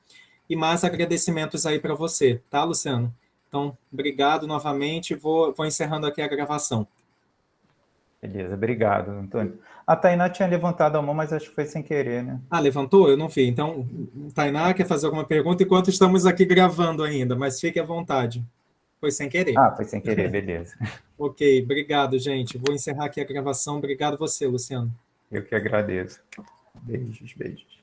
[SPEAKER 1] E mais agradecimentos aí para você, tá, Luciano? Então, obrigado novamente, vou encerrando aqui a gravação.
[SPEAKER 2] Beleza, obrigado, Antônio. A Tainá tinha levantado a mão, mas acho que foi sem querer, né?
[SPEAKER 1] Levantou? Eu não vi. Então, Tainá quer fazer alguma pergunta enquanto estamos aqui gravando ainda, mas fique à vontade. Foi sem querer.
[SPEAKER 2] Foi sem querer, beleza.
[SPEAKER 1] Ok, obrigado, gente. Vou encerrar aqui a gravação. Obrigado você, Luciano.
[SPEAKER 2] Eu que agradeço. Beijos, beijos.